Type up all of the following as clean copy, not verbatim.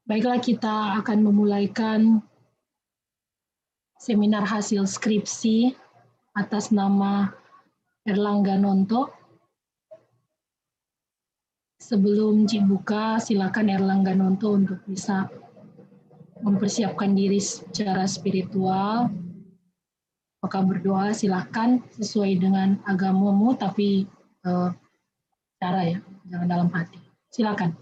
Baiklah, kita akan memulaikan seminar hasil skripsi atas nama Erlangga Nonto. Sebelum dibuka, silakan Erlangga Nonto untuk bisa mempersiapkan diri secara spiritual. Apakah berdoa, silakan sesuai dengan agamamu, tapi cara ya, jangan dalam hati. Silakan.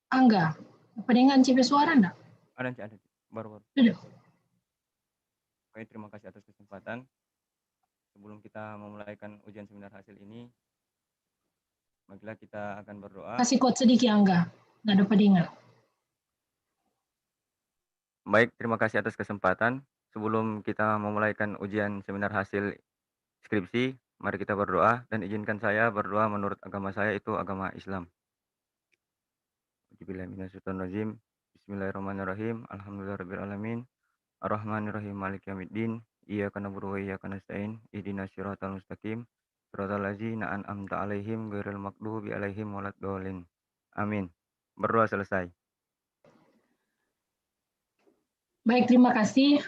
Angga, dengan CP suara enggak? Ada, baru. Sudah. Oke, terima kasih atas kesempatan. Sebelum kita memulaikan ujian seminar hasil ini, marilah kita akan berdoa. Kasih quote sedikit, Angga. Nggak dapat dengar. Baik, terima kasih atas kesempatan. Sebelum kita memulaikan ujian seminar hasil skripsi, mari kita berdoa dan izinkan saya berdoa menurut agama saya, itu agama Islam. Bismillahirrahmanirrahim. Bismillahirrahmanirrahim. Alhamdulillahirabbil Ar-Rahmanirrahim. Maliki yaumiddin. Iyyaka na'budu wa iyyaka nasta'in. Ihdinas siratal mustaqim. Shiratal ladzina an'amta 'alaihim ghairil maghdubi 'alaihim waladdallin. Amin. Berdoa selesai. Baik, terima kasih.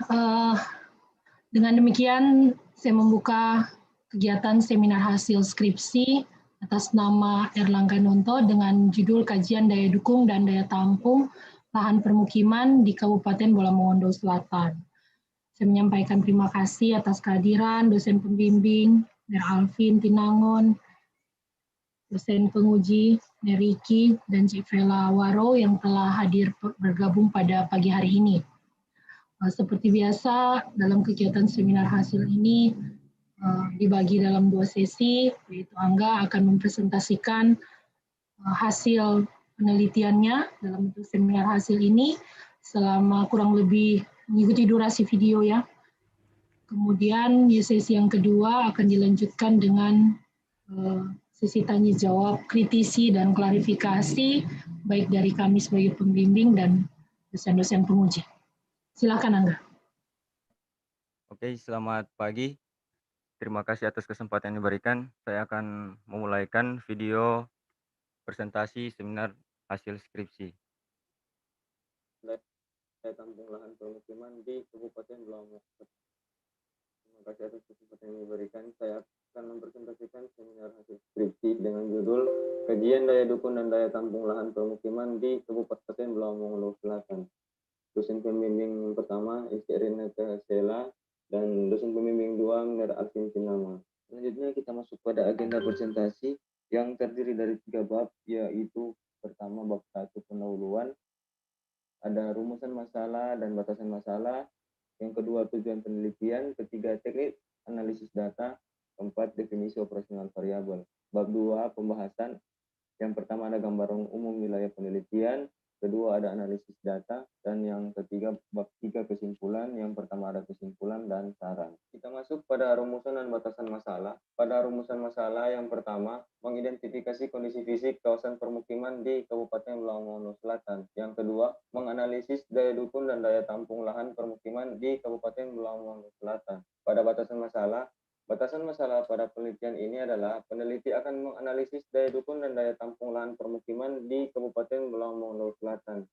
Dengan demikian, saya membuka kegiatan seminar hasil skripsi atas nama Erlangga Nonto dengan judul Kajian Daya Dukung dan Daya Tampung Lahan Permukiman di Kabupaten Bola Mongondo Selatan. Saya menyampaikan terima kasih atas kehadiran dosen pembimbing, Ner Alvin Tinangon, dosen penguji, Neriki, dan Cik Vela Waro yang telah hadir bergabung pada pagi hari ini. Seperti biasa, dalam kegiatan seminar hasil ini dibagi dalam 2 sesi, yaitu Angga akan mempresentasikan hasil penelitiannya dalam bentuk seminar hasil ini selama kurang lebih mengikuti durasi video ya. Kemudian di sesi yang kedua akan dilanjutkan dengan sesi tanya jawab kritisi dan klarifikasi baik dari kami sebagai pembimbing dan dosen-dosen penguji. Silakan Angga. Oke, selamat pagi. Terima kasih atas kesempatan yang diberikan. Saya akan memulaikan video presentasi seminar hasil skripsi. Daya tampung lahan permukiman di Kabupaten Bola Mongondo. Terima kasih atas kesempatan yang diberikan. Saya akan mempresentasikan seminar hasil skripsi dengan judul Kajian Daya Dukung dan Daya Tampung Lahan Permukiman di Kabupaten Bola Mongondo Selatan. Dosen pembimbing pertama Isti Renata Sela dan dosen pembimbing 2 Ner Alvin Tinama. Selanjutnya kita masuk pada agenda presentasi yang terdiri dari 3 bab, yaitu pertama bab 1 pendahuluan, ada rumusan masalah dan batasan masalah, yang kedua tujuan penelitian, ketiga teknik analisis data, keempat definisi operasional variabel. Bab 2 pembahasan, yang pertama ada gambaran umum wilayah penelitian, kedua ada analisis data, dan yang ketiga bab 3 kesimpulan. Yang pertama ada kesimpulan dan saran. Kita masuk pada rumusan dan batasan masalah. Pada rumusan masalah yang pertama, mengidentifikasi kondisi fisik kawasan permukiman di Kabupaten Bola Mongondo Selatan. Yang kedua, menganalisis daya dukung dan daya tampung lahan permukiman di Kabupaten Bola Mongondo Selatan. Pada batasan masalah pada penelitian ini adalah peneliti akan menganalisis daya dukung dan daya tampung lahan permukiman di Kabupaten Bola Mongondo Selatan.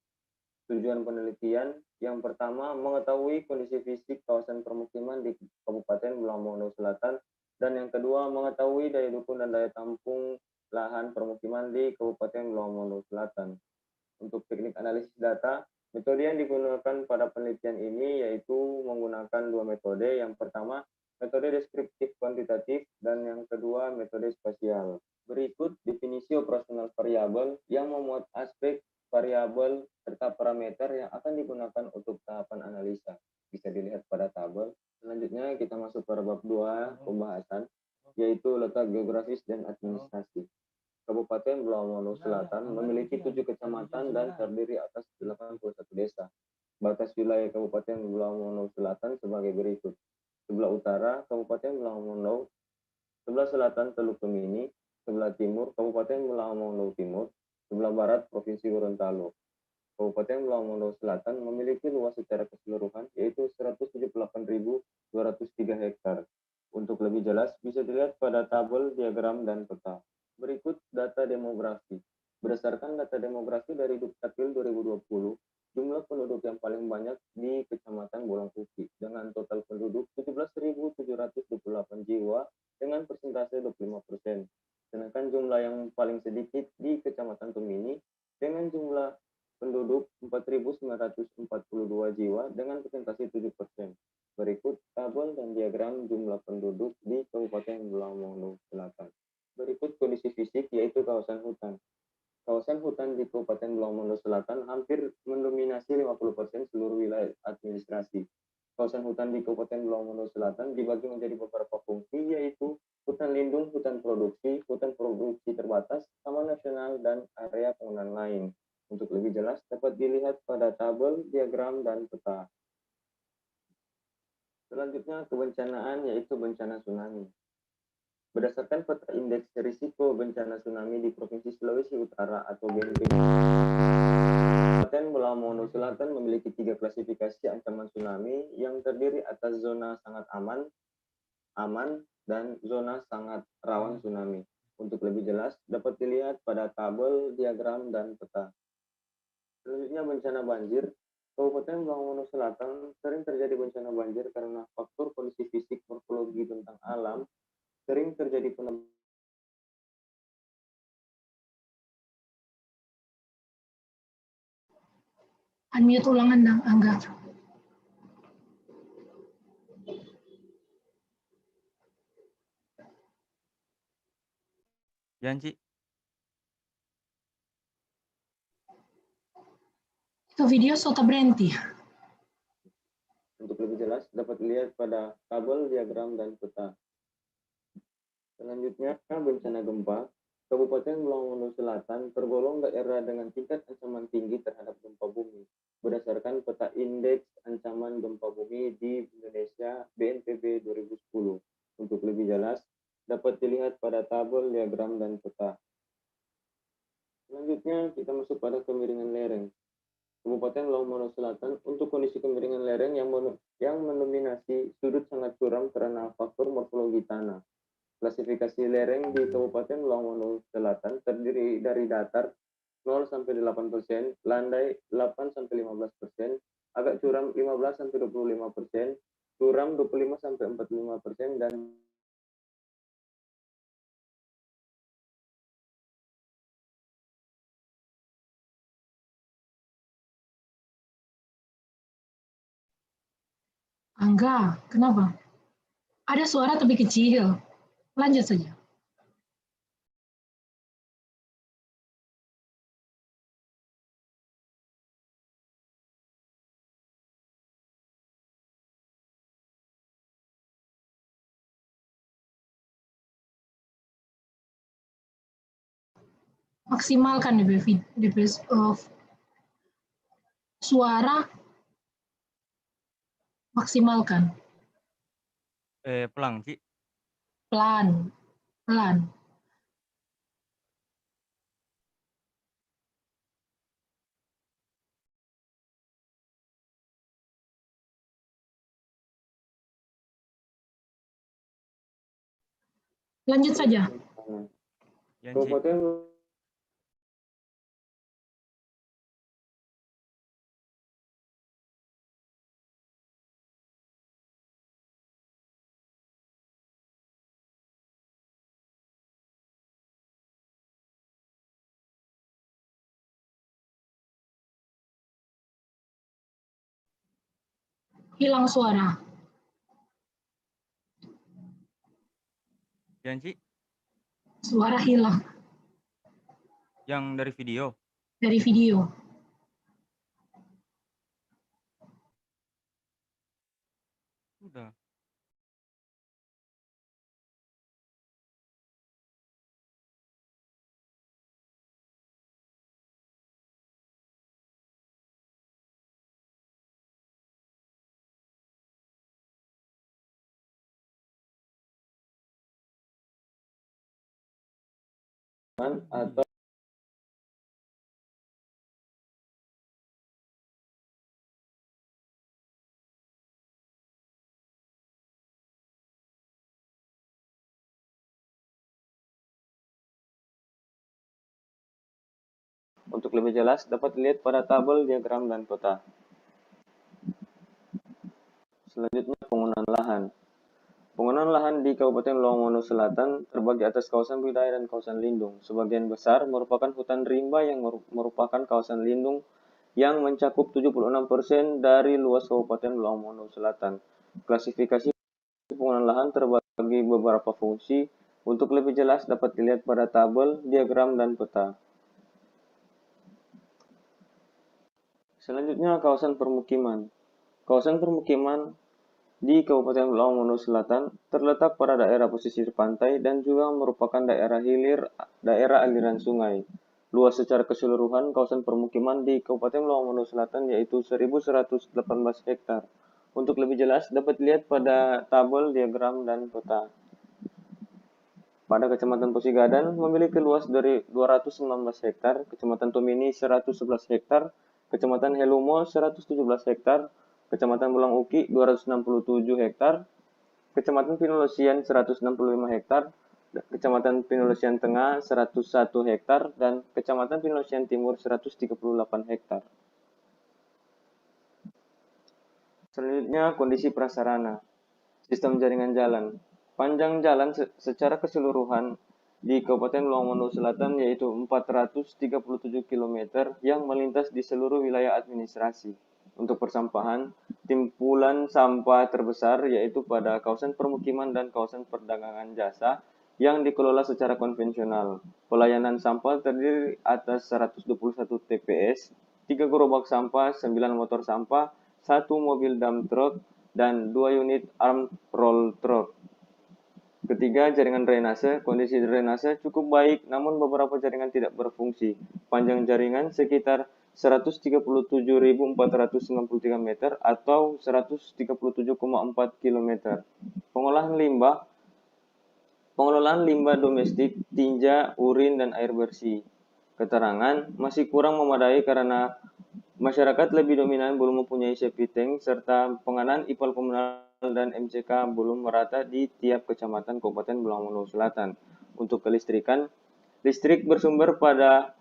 Tujuan penelitian yang pertama, mengetahui kondisi fisik kawasan permukiman di Kabupaten Bola Mongondo Selatan, dan yang kedua, mengetahui daya dukung dan daya tampung lahan permukiman di Kabupaten Bola Mongondo Selatan. Untuk teknik analisis data, metode yang digunakan pada penelitian ini yaitu menggunakan 2 metode. Yang pertama, metode deskriptif kuantitatif, dan yang kedua metode spasial. Berikut definisi operasional variabel yang memuat aspek variabel serta parameter yang akan digunakan untuk tahapan analisa. Bisa dilihat pada tabel. Selanjutnya kita masuk pada bab 2 pembahasan, yaitu letak geografis dan administrasi. Kabupaten Bola Mongondo Selatan memiliki 7 kecamatan dan terdiri atas 81 desa. Batas wilayah Kabupaten Bola Mongondo Selatan sebagai berikut. Sebelah utara Kabupaten Bola Mongondo, sebelah selatan Teluk Gemini, sebelah timur Kabupaten Melamondo Timur, sebelah barat Provinsi Gorontalo. Kabupaten Melamondo Selatan memiliki luas secara keseluruhan yaitu 178.203 hektar. Untuk lebih jelas bisa dilihat pada tabel, diagram, dan peta. Berikut data demografi. Berdasarkan data demografi dari Dukcapil 2020, jumlah penduduk yang paling banyak di Kecamatan Bolongkuki dengan total penduduk 17.728 jiwa dengan persentase 25%. Sedangkan jumlah yang paling sedikit di Kecamatan Tumini dengan jumlah penduduk 4.942 jiwa dengan persentase 7%. Berikut tabel dan diagram jumlah penduduk di Kabupaten Lamongan Selatan. Berikut kondisi fisik yaitu kawasan hutan. Kawasan hutan di Kabupaten Lamongan Selatan hampir mendominasi 50% seluruh wilayah administrasi. Kawasan hutan di Kabupaten Lamongan Selatan dibagi menjadi beberapa fungsi yaitu hutan lindung, hutan produksi terbatas, taman nasional, dan area penggunaan lain. Untuk lebih jelas dapat dilihat pada tabel, diagram, dan peta. Selanjutnya kebencanaan yaitu bencana tsunami. Berdasarkan peta indeks risiko bencana tsunami di Provinsi Sulawesi Utara atau BNPB, Kabupaten Lamongan Selatan memiliki 3 klasifikasi ancaman tsunami yang terdiri atas zona sangat aman, dan zona sangat rawan tsunami. Untuk lebih jelas dapat dilihat pada tabel, diagram, dan peta. Selanjutnya bencana banjir. Kabupaten Lamongan Selatan sering terjadi bencana banjir karena faktor kondisi fisik, morfologi, bentang alam, sering terjadi Unmute ulangan, Angga. Janji. Itu video sota berhenti. Untuk lebih jelas dapat dilihat pada tabel, diagram, dan peta. Selanjutnya bencana gempa. Kabupaten Lamongan Selatan tergolong daerah dengan tingkat ancaman tinggi terhadap gempa bumi berdasarkan peta indeks ancaman gempa bumi di Indonesia BNPB 2010. Untuk lebih jelas dapat dilihat pada tabel, diagram, dan peta. Selanjutnya kita masuk pada kemiringan lereng. Kabupaten Lamongan Selatan untuk kondisi kemiringan lereng yang mendominasi sudut sangat curam karena faktor morfologi tanah. Klasifikasi lereng di Kabupaten Lamongan Selatan terdiri dari datar 0-8%, landai 8-15%, agak curam 15-25%, curam 25-45%, dan Angga, kenapa? Ada suara tapi kecil. Lanjut saja. Maksimalkan suara, maksimalkan. Pelang, Ci. Pelan. Lanjut saja. Kabupaten Hilang suara. Janji. Suara hilang. Yang dari video. Dari video. Udah. atau untuk lebih jelas dapat dilihat pada tabel, diagram, dan peta. Selanjutnya penggunaan lahan. Penggunaan lahan di Kabupaten Lamongan Selatan terbagi atas kawasan budidaya dan kawasan lindung. Sebagian besar merupakan hutan rimba yang merupakan kawasan lindung yang mencakup 76% dari luas Kabupaten Lamongan Selatan. Klasifikasi penggunaan lahan terbagi beberapa fungsi. Untuk lebih jelas dapat dilihat pada tabel, diagram, dan peta. Selanjutnya kawasan permukiman. Kawasan permukiman di Kabupaten Lamongan Selatan terletak pada daerah pesisir pantai dan juga merupakan daerah hilir, daerah aliran sungai. Luas secara keseluruhan kawasan permukiman di Kabupaten Lamongan Selatan yaitu 1.118 hektar. Untuk lebih jelas dapat dilihat pada tabel, diagram, dan peta. Pada Kecamatan Posigadan memiliki luas dari 219 hektar, Kecamatan Tomini 111 hektar, Kecamatan Helumo 117 hektar, Kecamatan Bulang Uki 267 hektar, Kecamatan Pinolosian 165 hektar, Kecamatan Pinolosian Tengah 101 hektar, dan Kecamatan Pinolosian Timur 138 hektar. Selanjutnya kondisi prasarana. Sistem jaringan jalan. Panjang jalan secara keseluruhan di Kabupaten Lamongan Selatan yaitu 437 km yang melintas di seluruh wilayah administrasi. Untuk persampahan, timbulan sampah terbesar yaitu pada kawasan permukiman dan kawasan perdagangan jasa yang dikelola secara konvensional. Pelayanan sampah terdiri atas 121 TPS, 3 gerobak sampah, 9 motor sampah, 1 mobil dump truck, dan 2 unit armed roll truck. Ketiga, jaringan drainase. Kondisi drainase cukup baik, namun beberapa jaringan tidak berfungsi. Panjang jaringan sekitar 137.493 meter atau 137,4 km. Pengelolaan limbah domestik, tinja, urin, dan air bersih. Keterangan masih kurang memadai karena masyarakat lebih dominan belum mempunyai septic tank serta pengadaan ipal komunal dan MCK belum merata di tiap kecamatan Kabupaten Lamongan Selatan. Untuk kelistrikan, listrik bersumber pada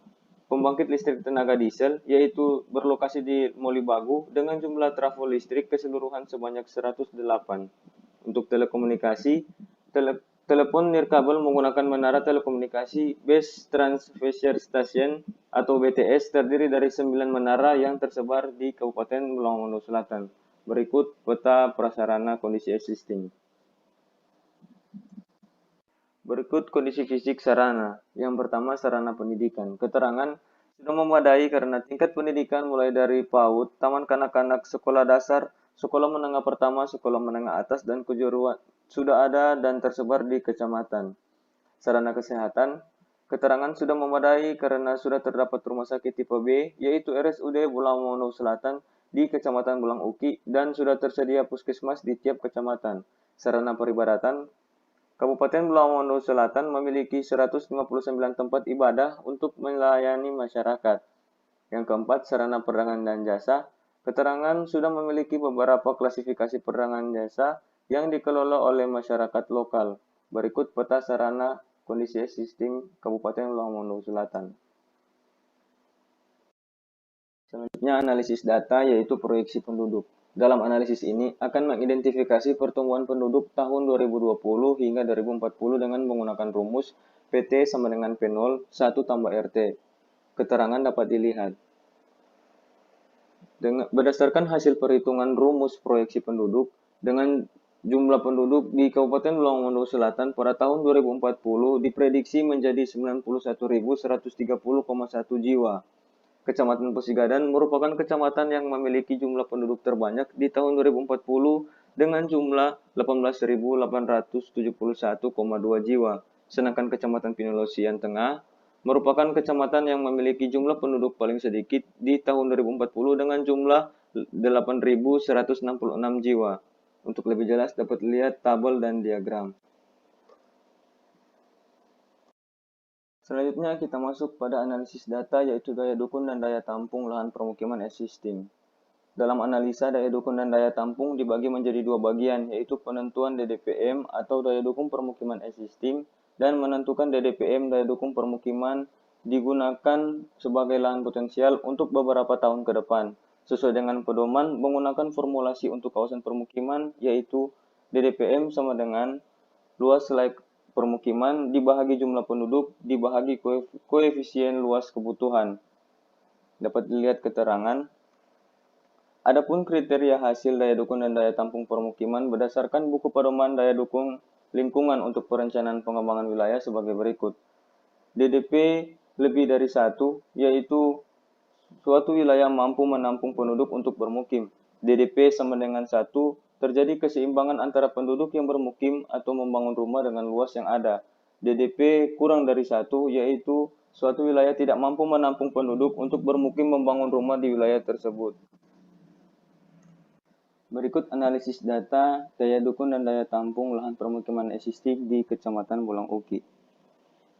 pembangkit listrik tenaga diesel yaitu berlokasi di Molibagu dengan jumlah trafo listrik keseluruhan sebanyak 108. Untuk telekomunikasi, telepon nirkabel menggunakan menara telekomunikasi Base Transceiver Station atau BTS terdiri dari 9 menara yang tersebar di Kabupaten Lamongan Selatan. Berikut peta prasarana kondisi existing. Berikut kondisi fisik sarana. Yang pertama, sarana pendidikan. Keterangan sudah memadai karena tingkat pendidikan mulai dari PAUD, taman kanak-kanak, sekolah dasar, sekolah menengah pertama, sekolah menengah atas, dan kejuruan sudah ada dan tersebar di kecamatan. Sarana kesehatan. Keterangan sudah memadai karena sudah terdapat rumah sakit tipe B, yaitu RSUD Lamongan Selatan di Kecamatan Bulang Uki, dan sudah tersedia puskesmas di tiap kecamatan. Sarana peribadatan. Kabupaten Lamongan Selatan memiliki 159 tempat ibadah untuk melayani masyarakat. Yang keempat, sarana perdagangan dan jasa. Keterangan sudah memiliki beberapa klasifikasi perdagangan jasa yang dikelola oleh masyarakat lokal. Berikut peta sarana kondisi existing Kabupaten Lamongan Selatan. Selanjutnya analisis data yaitu proyeksi penduduk. Dalam analisis ini akan mengidentifikasi pertumbuhan penduduk tahun 2020 hingga 2040 dengan menggunakan rumus PT sama dengan P0 1 tambah RT. Keterangan dapat dilihat. Berdasarkan hasil perhitungan rumus proyeksi penduduk dengan jumlah penduduk di Kabupaten Lamongan Selatan pada tahun 2040 diprediksi menjadi 91.130,1 jiwa. Kecamatan Posigadan merupakan kecamatan yang memiliki jumlah penduduk terbanyak di tahun 2040 dengan jumlah 18.871,2 jiwa. Sedangkan Kecamatan Pinolosian Tengah merupakan kecamatan yang memiliki jumlah penduduk paling sedikit di tahun 2040 dengan jumlah 8.166 jiwa. Untuk lebih jelas dapat lihat tabel dan diagram. Selanjutnya kita masuk pada analisis data yaitu daya dukung dan daya tampung lahan permukiman existing. Dalam analisa daya dukung dan daya tampung dibagi menjadi dua bagian yaitu penentuan DDPM atau daya dukung permukiman existing dan menentukan DDPM daya dukung permukiman digunakan sebagai lahan potensial untuk beberapa tahun ke depan. Sesuai dengan pedoman menggunakan formulasi untuk kawasan permukiman yaitu DDPM sama dengan luas layak permukiman dibahagi jumlah penduduk dibahagi koefisien luas kebutuhan. Dapat dilihat keterangan. Adapun kriteria hasil daya dukung dan daya tampung permukiman berdasarkan buku pedoman daya dukung lingkungan untuk perencanaan pengembangan wilayah sebagai berikut. DDP lebih dari 1, yaitu suatu wilayah mampu menampung penduduk untuk bermukim. DDP sama dengan 1, terjadi keseimbangan antara penduduk yang bermukim atau membangun rumah dengan luas yang ada. DDP kurang dari 1, yaitu suatu wilayah tidak mampu menampung penduduk untuk bermukim membangun rumah di wilayah tersebut. Berikut analisis data daya dukung dan daya tampung lahan permukiman existing di Kecamatan Bolang Uki.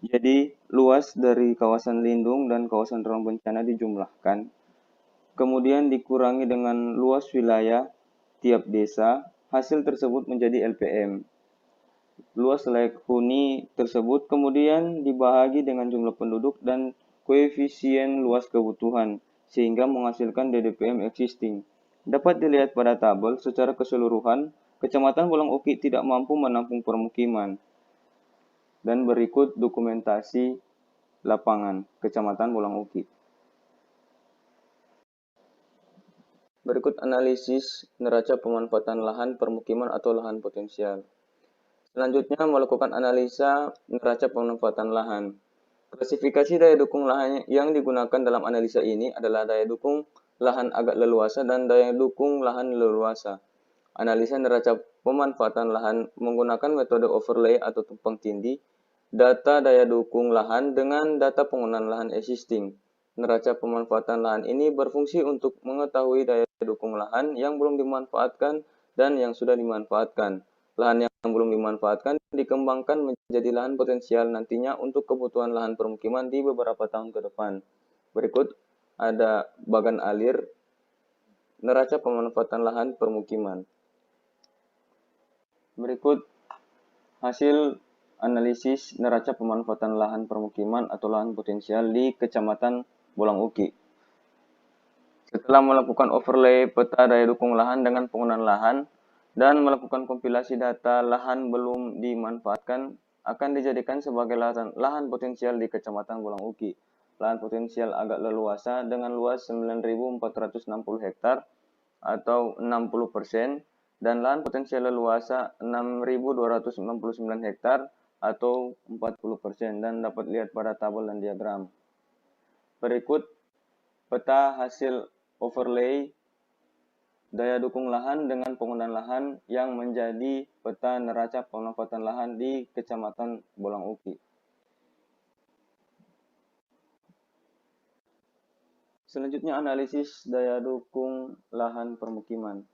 Jadi, luas dari kawasan lindung dan kawasan rawan bencana dijumlahkan, kemudian dikurangi dengan luas wilayah tiap desa, hasil tersebut menjadi LPM. Luas layak huni tersebut kemudian dibahagi dengan jumlah penduduk dan koefisien luas kebutuhan, sehingga menghasilkan DDPM existing. Dapat dilihat pada tabel secara keseluruhan, Kecamatan Bolang Uki tidak mampu menampung permukiman. Dan berikut dokumentasi lapangan Kecamatan Bolang Uki. Berikut analisis neraca pemanfaatan lahan permukiman atau lahan potensial. Selanjutnya melakukan analisa neraca pemanfaatan lahan. Klasifikasi daya dukung lahan yang digunakan dalam analisa ini adalah daya dukung lahan agak leluasa dan daya dukung lahan leluasa. Analisa neraca pemanfaatan lahan menggunakan metode overlay atau tumpang tindih, data daya dukung lahan dengan data penggunaan lahan existing. Neraca pemanfaatan lahan ini berfungsi untuk mengetahui daya dukung lahan yang belum dimanfaatkan dan yang sudah dimanfaatkan. Lahan yang belum dimanfaatkan dikembangkan menjadi lahan potensial nantinya untuk kebutuhan lahan permukiman di beberapa tahun ke depan. Berikut ada bagan alir neraca pemanfaatan lahan permukiman. Berikut hasil analisis neraca pemanfaatan lahan permukiman atau lahan potensial di Kecamatan Bolang Uki. Setelah melakukan overlay peta daya dukung lahan dengan penggunaan lahan dan melakukan kompilasi data lahan belum dimanfaatkan akan dijadikan sebagai lahan potensial di Kecamatan Bolang Uki. Lahan potensial agak leluasa dengan luas 9.460 hektar atau 60% dan lahan potensial leluasa 6.299 hektar atau 40% dan dapat lihat pada tabel dan diagram. Berikut peta hasil overlay daya dukung lahan dengan penggunaan lahan yang menjadi peta neraca pemanfaatan lahan di Kecamatan Bolang Uki. Selanjutnya analisis daya dukung lahan permukiman.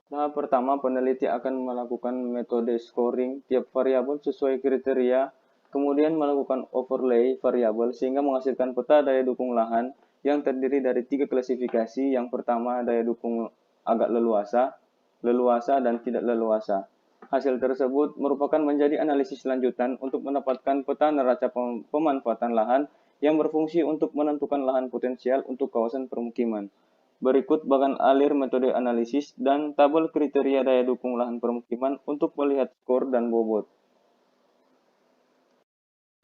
Tahap pertama, peneliti akan melakukan metode scoring tiap variabel sesuai kriteria, kemudian melakukan overlay variabel sehingga menghasilkan peta daya dukung lahan yang terdiri dari 3 klasifikasi. Yang pertama, daya dukung agak leluasa, leluasa, dan tidak leluasa. Hasil tersebut merupakan menjadi analisis lanjutan untuk mendapatkan peta neraca pemanfaatan lahan yang berfungsi untuk menentukan lahan potensial untuk kawasan permukiman. Berikut bagan alir metode analisis dan tabel kriteria daya dukung lahan permukiman untuk melihat skor dan bobot.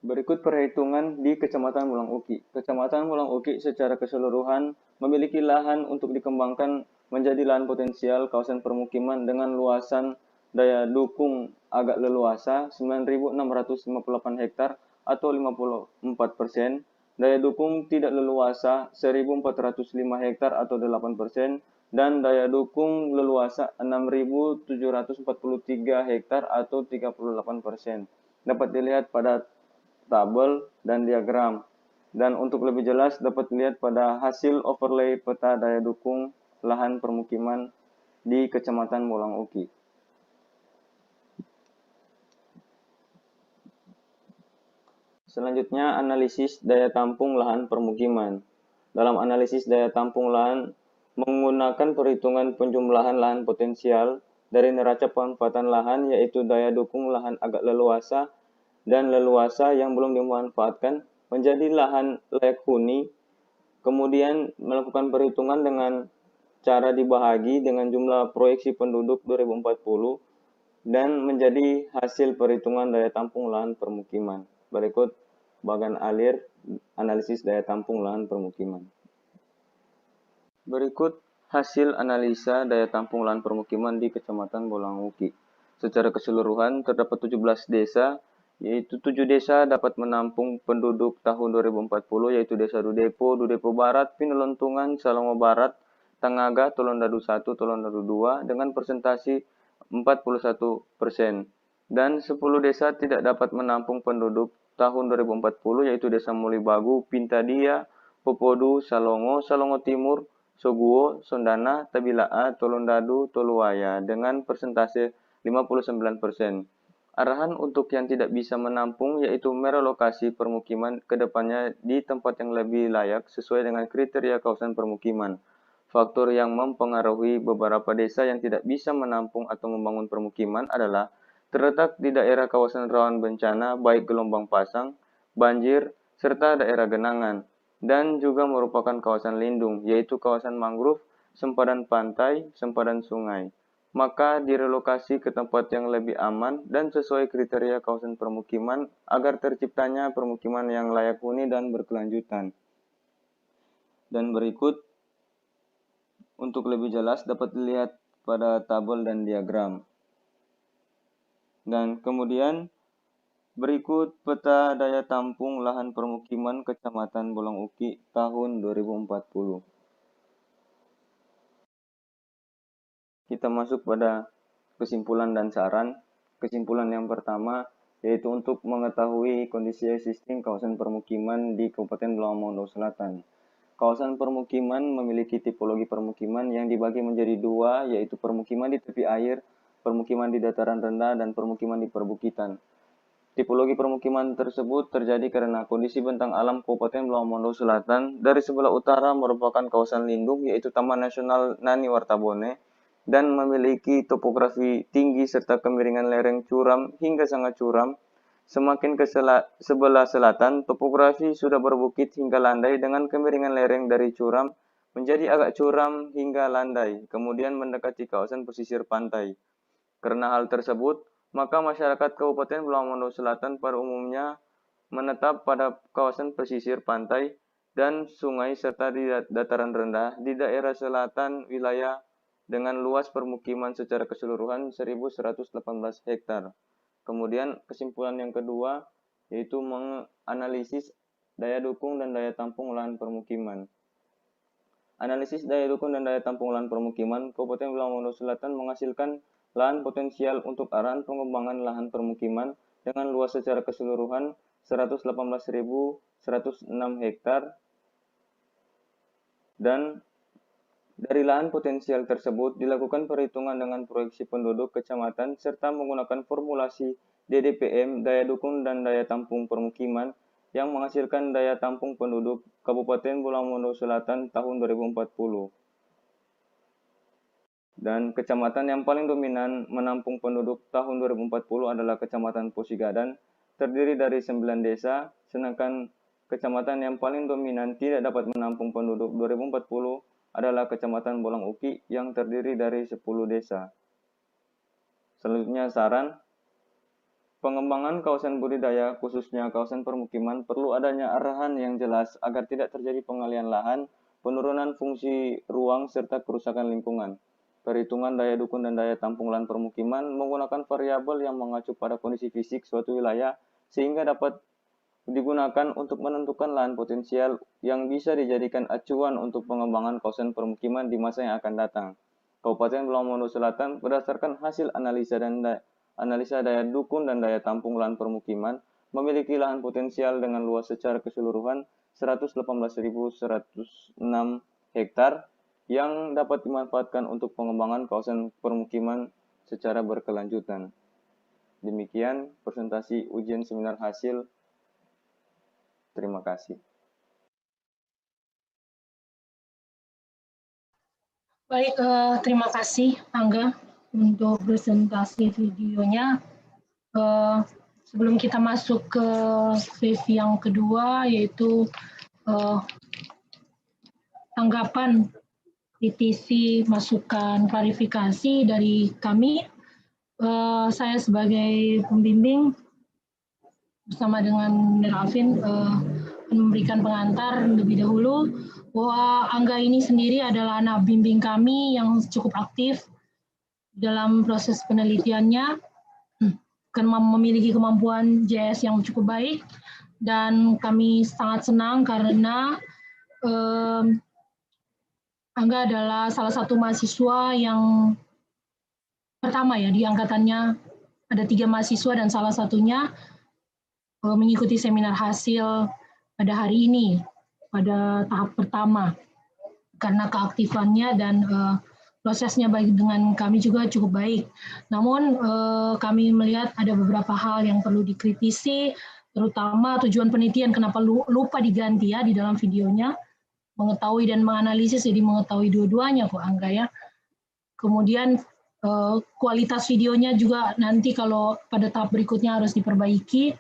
Berikut perhitungan di Kecamatan Bolang Uki. Kecamatan Bolang Uki secara keseluruhan memiliki lahan untuk dikembangkan menjadi lahan potensial kawasan permukiman dengan luasan daya dukung agak leluasa 9.658 hektar atau 54%, daya dukung tidak leluasa 1.405 hektar atau 8%, dan daya dukung leluasa 6.743 hektar atau 38%. Dapat dilihat pada tabel dan diagram. Dan untuk lebih jelas dapat dilihat pada hasil overlay peta daya dukung lahan permukiman di Kecamatan Bolang Uki. Selanjutnya, analisis daya tampung lahan permukiman. Dalam analisis daya tampung lahan, menggunakan perhitungan penjumlahan lahan potensial dari neraca pemanfaatan lahan, yaitu daya dukung lahan agak leluasa dan leluasa yang belum dimanfaatkan menjadi lahan layak huni. Kemudian melakukan perhitungan dengan cara dibahagi dengan jumlah proyeksi penduduk 2040 dan menjadi hasil perhitungan daya tampung lahan permukiman. Berikut bagan alir analisis daya tampung lahan permukiman. Berikut hasil analisa daya tampung lahan permukiman di Kecamatan Bolanguki. Secara keseluruhan terdapat 17 desa, yaitu 7 desa dapat menampung penduduk tahun 2040, yaitu Desa Dudepo, Dudepo Barat, Pinelontungan, Salongo Barat, Tangaga, Tolondadu 1, Tolondadu 2 dengan persentasi 41%. Dan 10 desa tidak dapat menampung penduduk tahun 2040, yaitu Desa Mulibagu, Pintadia, Popodu, Salongo, Salongo Timur, Soguo, Sondana, Tabilaa, Tolondadu, Toluaya dengan persentase 59%. Arahan untuk yang tidak bisa menampung yaitu merelokasi permukiman ke depannya di tempat yang lebih layak sesuai dengan kriteria kawasan permukiman. Faktor yang mempengaruhi beberapa desa yang tidak bisa menampung atau membangun permukiman adalah terletak di daerah kawasan rawan bencana baik gelombang pasang, banjir, serta daerah genangan, dan juga merupakan kawasan lindung, yaitu kawasan mangrove, sempadan pantai, sempadan sungai. Maka direlokasi ke tempat yang lebih aman dan sesuai kriteria kawasan permukiman agar terciptanya permukiman yang layak huni dan berkelanjutan. Dan berikut untuk lebih jelas dapat dilihat pada tabel dan diagram. Dan kemudian berikut peta daya tampung lahan permukiman Kecamatan Bolanguki tahun 2040. Kita masuk pada kesimpulan dan saran. Kesimpulan yang pertama yaitu untuk mengetahui kondisi existing kawasan permukiman di Kabupaten Bulawamondo Selatan. Kawasan permukiman memiliki tipologi permukiman yang dibagi menjadi dua, yaitu permukiman di tepi air, permukiman di dataran rendah, dan permukiman di perbukitan. Tipologi permukiman tersebut terjadi karena kondisi bentang alam Kabupaten Bulawamondo Selatan dari sebelah utara merupakan kawasan lindung yaitu Taman Nasional Nani Wartabone dan memiliki topografi tinggi serta kemiringan lereng curam hingga sangat curam. Semakin ke sebelah selatan, topografi sudah berbukit hingga landai dengan kemiringan lereng dari curam menjadi agak curam hingga landai, kemudian mendekati kawasan pesisir pantai. Karena hal tersebut, maka masyarakat Kabupaten Bulawamondo Selatan pada umumnya menetap pada kawasan pesisir pantai dan sungai serta di dataran rendah di daerah selatan wilayah dengan luas permukiman secara keseluruhan 1.118 hektar. Kemudian kesimpulan yang kedua yaitu menganalisis daya dukung dan daya tampung lahan permukiman. Analisis daya dukung dan daya tampung lahan permukiman Kabupaten Bulawamondo Selatan menghasilkan lahan potensial untuk arahan pengembangan lahan permukiman dengan luas secara keseluruhan 118.106 hektar dan dari lahan potensial tersebut dilakukan perhitungan dengan proyeksi penduduk kecamatan serta menggunakan formulasi DDPM daya dukung dan daya tampung permukiman yang menghasilkan daya tampung penduduk Kabupaten Bulawamondo Selatan tahun 2040. Dan kecamatan yang paling dominan menampung penduduk tahun 2040 adalah Kecamatan Posigadan, terdiri dari 9 desa, sedangkan kecamatan yang paling dominan tidak dapat menampung penduduk 2040 adalah Kecamatan Bolanguki yang terdiri dari 10 desa. Selanjutnya saran, pengembangan kawasan budidaya khususnya kawasan permukiman perlu adanya arahan yang jelas agar tidak terjadi pengalihan lahan, penurunan fungsi ruang, serta kerusakan lingkungan. Perhitungan daya dukung dan daya tampung lahan permukiman menggunakan variabel yang mengacu pada kondisi fisik suatu wilayah sehingga dapat digunakan untuk menentukan lahan potensial yang bisa dijadikan acuan untuk pengembangan kawasan permukiman di masa yang akan datang. Kabupaten Bulawamondo Selatan berdasarkan hasil analisa daya dukung dan daya tampung lahan permukiman memiliki lahan potensial dengan luas secara keseluruhan 118.106 hektar yang dapat dimanfaatkan untuk pengembangan kawasan permukiman secara berkelanjutan. Demikian presentasi ujian seminar hasil Terima kasih. Baik, terima kasih Angga untuk presentasi videonya. Sebelum kita masuk ke sesi yang kedua, yaitu tanggapan, kritisi, masukan, klarifikasi dari kami. Saya sebagai pembimbing bersama dengan Alvin memberikan pengantar lebih dahulu bahwa Angga ini sendiri adalah anak bimbing kami yang cukup aktif dalam proses penelitiannya, karena memiliki kemampuan JS yang cukup baik, dan kami sangat senang karena Angga adalah salah satu mahasiswa yang pertama ya di angkatannya, ada 3 mahasiswa dan salah satunya mengikuti seminar hasil pada hari ini, pada tahap pertama, karena keaktifannya dan prosesnya baik dengan kami juga cukup baik. Namun kami melihat ada beberapa hal yang perlu dikritisi, terutama tujuan penelitian kenapa lupa diganti ya di dalam videonya, mengetahui dan menganalisis, jadi mengetahui dua-duanya kok Angga ya. Kemudian kualitas videonya juga nanti kalau pada tahap berikutnya harus diperbaiki.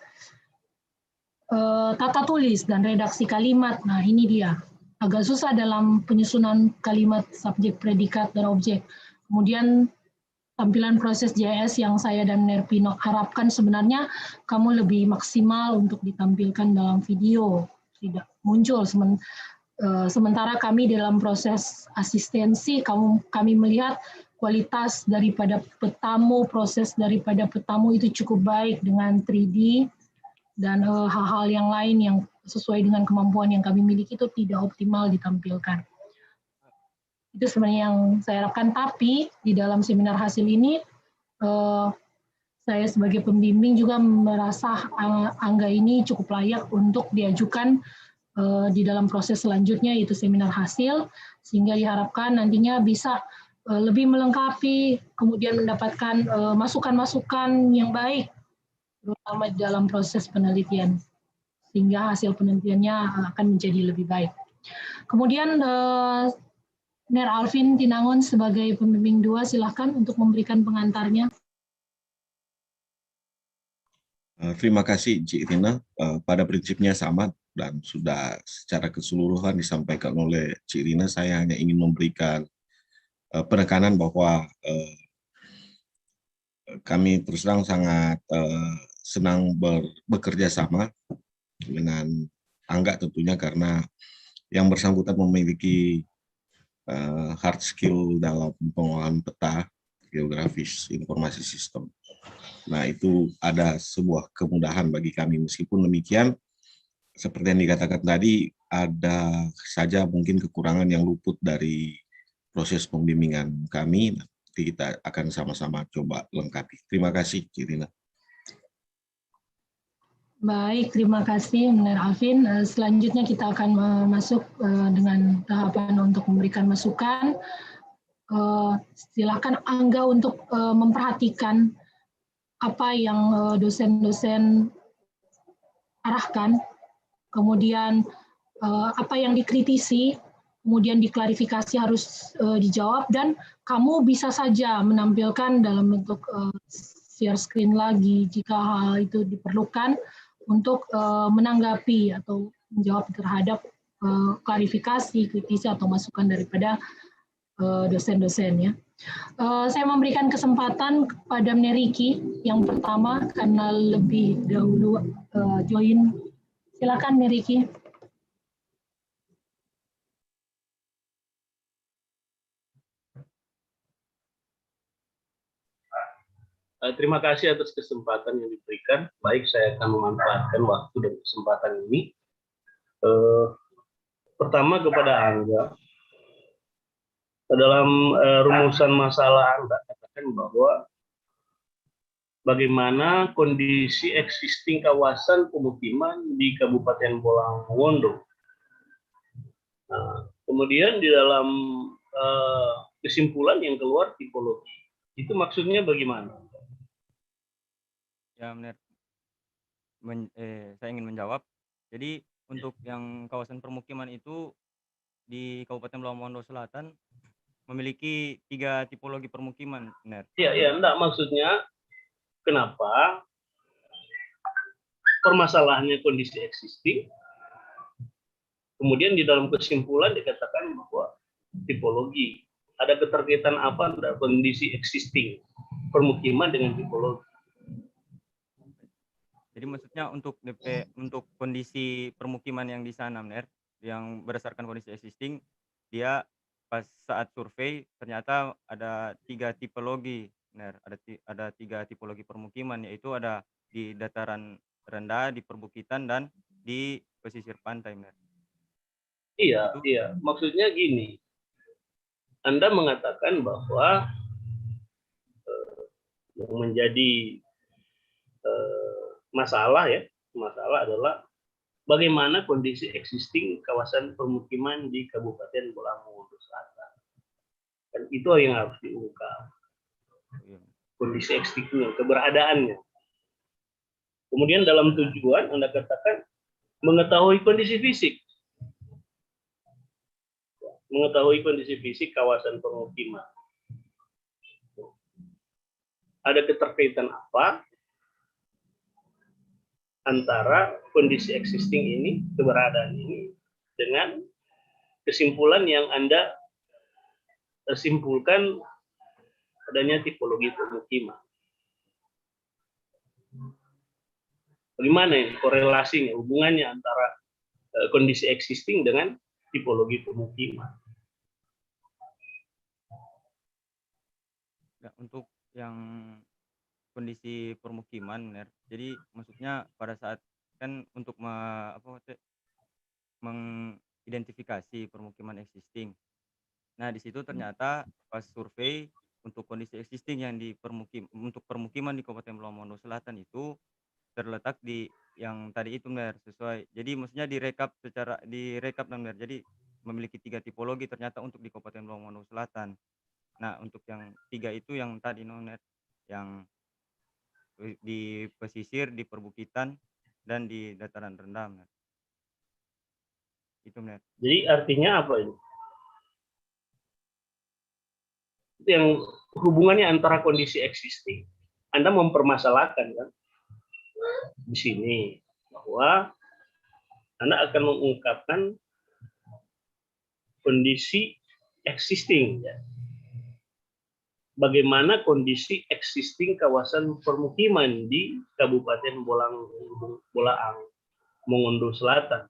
Tata tulis dan redaksi kalimat, nah ini dia. Agak susah dalam penyusunan kalimat subjek, predikat, dan objek. Kemudian tampilan proses JS yang saya dan Nerpino harapkan sebenarnya kamu lebih maksimal untuk ditampilkan dalam video. Tidak muncul, sementara kami dalam proses asistensi, kami melihat kualitas daripada petamu, proses daripada petamu itu cukup baik dengan 3D, dan hal-hal yang lain yang sesuai dengan kemampuan yang kami miliki itu tidak optimal ditampilkan. Itu sebenarnya yang saya harapkan, tapi di dalam seminar hasil ini saya sebagai pembimbing juga merasa Angga ini cukup layak untuk diajukan di dalam proses selanjutnya, yaitu seminar hasil, sehingga diharapkan nantinya bisa lebih melengkapi, kemudian mendapatkan masukan-masukan yang baik, terutama dalam proses penelitian, sehingga hasil penelitiannya akan menjadi lebih baik. Kemudian Ner Alvin Tinangon sebagai pembimbing 2, silahkan untuk memberikan pengantarnya. Terima kasih Cik Rina, pada prinsipnya sama dan sudah secara keseluruhan disampaikan oleh Cik Rina. Saya hanya ingin memberikan penekanan bahwa kami terus terang sangat senang bekerja sama dengan Angga tentunya, karena yang bersangkutan memiliki hard skill dalam pengolahan peta geografis informasi sistem. Nah, itu ada sebuah kemudahan bagi kami. Meskipun demikian, seperti yang dikatakan tadi, ada saja mungkin kekurangan yang luput dari proses pembimbingan kami. Nanti kita akan sama-sama coba lengkapi. Terima kasih, Cirina. Baik, terima kasih Ner Alvin. Selanjutnya kita akan masuk dengan tahapan untuk memberikan masukan. Silakan Angga untuk memperhatikan apa yang dosen-dosen arahkan, kemudian apa yang dikritisi, kemudian diklarifikasi harus dijawab, dan kamu bisa saja menampilkan dalam bentuk share screen lagi jika hal itu diperlukan untuk menanggapi atau menjawab terhadap klarifikasi, kritisi, atau masukan daripada dosen-dosen ya. Saya memberikan kesempatan kepada Neriki yang pertama karena lebih dahulu join. Silakan Neriki. Terima kasih atas kesempatan yang diberikan. Baik, saya akan memanfaatkan waktu dan kesempatan ini. Pertama kepada Angga, dalam rumusan masalah Anda katakan bahwa bagaimana kondisi existing kawasan pemukiman di Kabupaten Bolang Mongondo. Nah, kemudian di dalam kesimpulan yang keluar tipologi, itu maksudnya bagaimana? Ya, benar. Saya ingin menjawab. Jadi untuk yang kawasan permukiman itu di Kabupaten Pulau Mondo Selatan memiliki 3 tipologi permukiman, Ner. Iya, enggak, maksudnya kenapa permasalahannya kondisi existing, kemudian di dalam kesimpulan dikatakan bahwa tipologi. Ada keterkaitan apa antara kondisi existing permukiman dengan tipologi? Jadi maksudnya untuk untuk kondisi permukiman yang di sana, Ner, yang berdasarkan kondisi existing, dia pas saat survei ternyata ada 3 tipologi, Ner. Ada 3 tipologi permukiman, yaitu ada di dataran rendah, di perbukitan, dan di pesisir pantai, Ner. Iya, Itu iya. Maksudnya gini, Anda mengatakan bahwa yang menjadi masalah adalah bagaimana kondisi existing kawasan permukiman di Kabupaten Bolang Mongondo Selatan. Dan itu yang harus diungkap. Kondisi existing, keberadaannya. Kemudian dalam tujuan Anda katakan mengetahui kondisi fisik. Mengetahui kondisi fisik kawasan permukiman. Ada keterkaitan apa antara kondisi existing ini, keberadaan ini, dengan kesimpulan yang Anda simpulkan adanya tipologi permukiman. Bagaimana ini korelasinya, hubungannya antara kondisi existing dengan tipologi permukiman? ya, untuk yang kondisi permukiman, Ner. Jadi maksudnya pada saat kan untuk mengidentifikasi permukiman existing. Nah, di situ ternyata pas survei untuk kondisi existing yang untuk permukiman di Kabupaten Pulau Mondo Selatan itu terletak di yang tadi itu, Ner, sesuai. Jadi maksudnya direkap, Ner. Jadi memiliki 3 tipologi ternyata untuk di Kabupaten Pulau Mondo Selatan. Nah, untuk yang 3 itu yang tadi, Ner, yang di pesisir, di perbukitan, dan di dataran rendah, Ner. Itu, Ner. Jadi artinya apa ini? Yang hubungannya antara kondisi existing. Anda mempermasalahkan kan di sini bahwa Anda akan mengungkapkan kondisi existing, ya. Bagaimana kondisi existing kawasan permukiman di Kabupaten Bolaang Mongondo Selatan.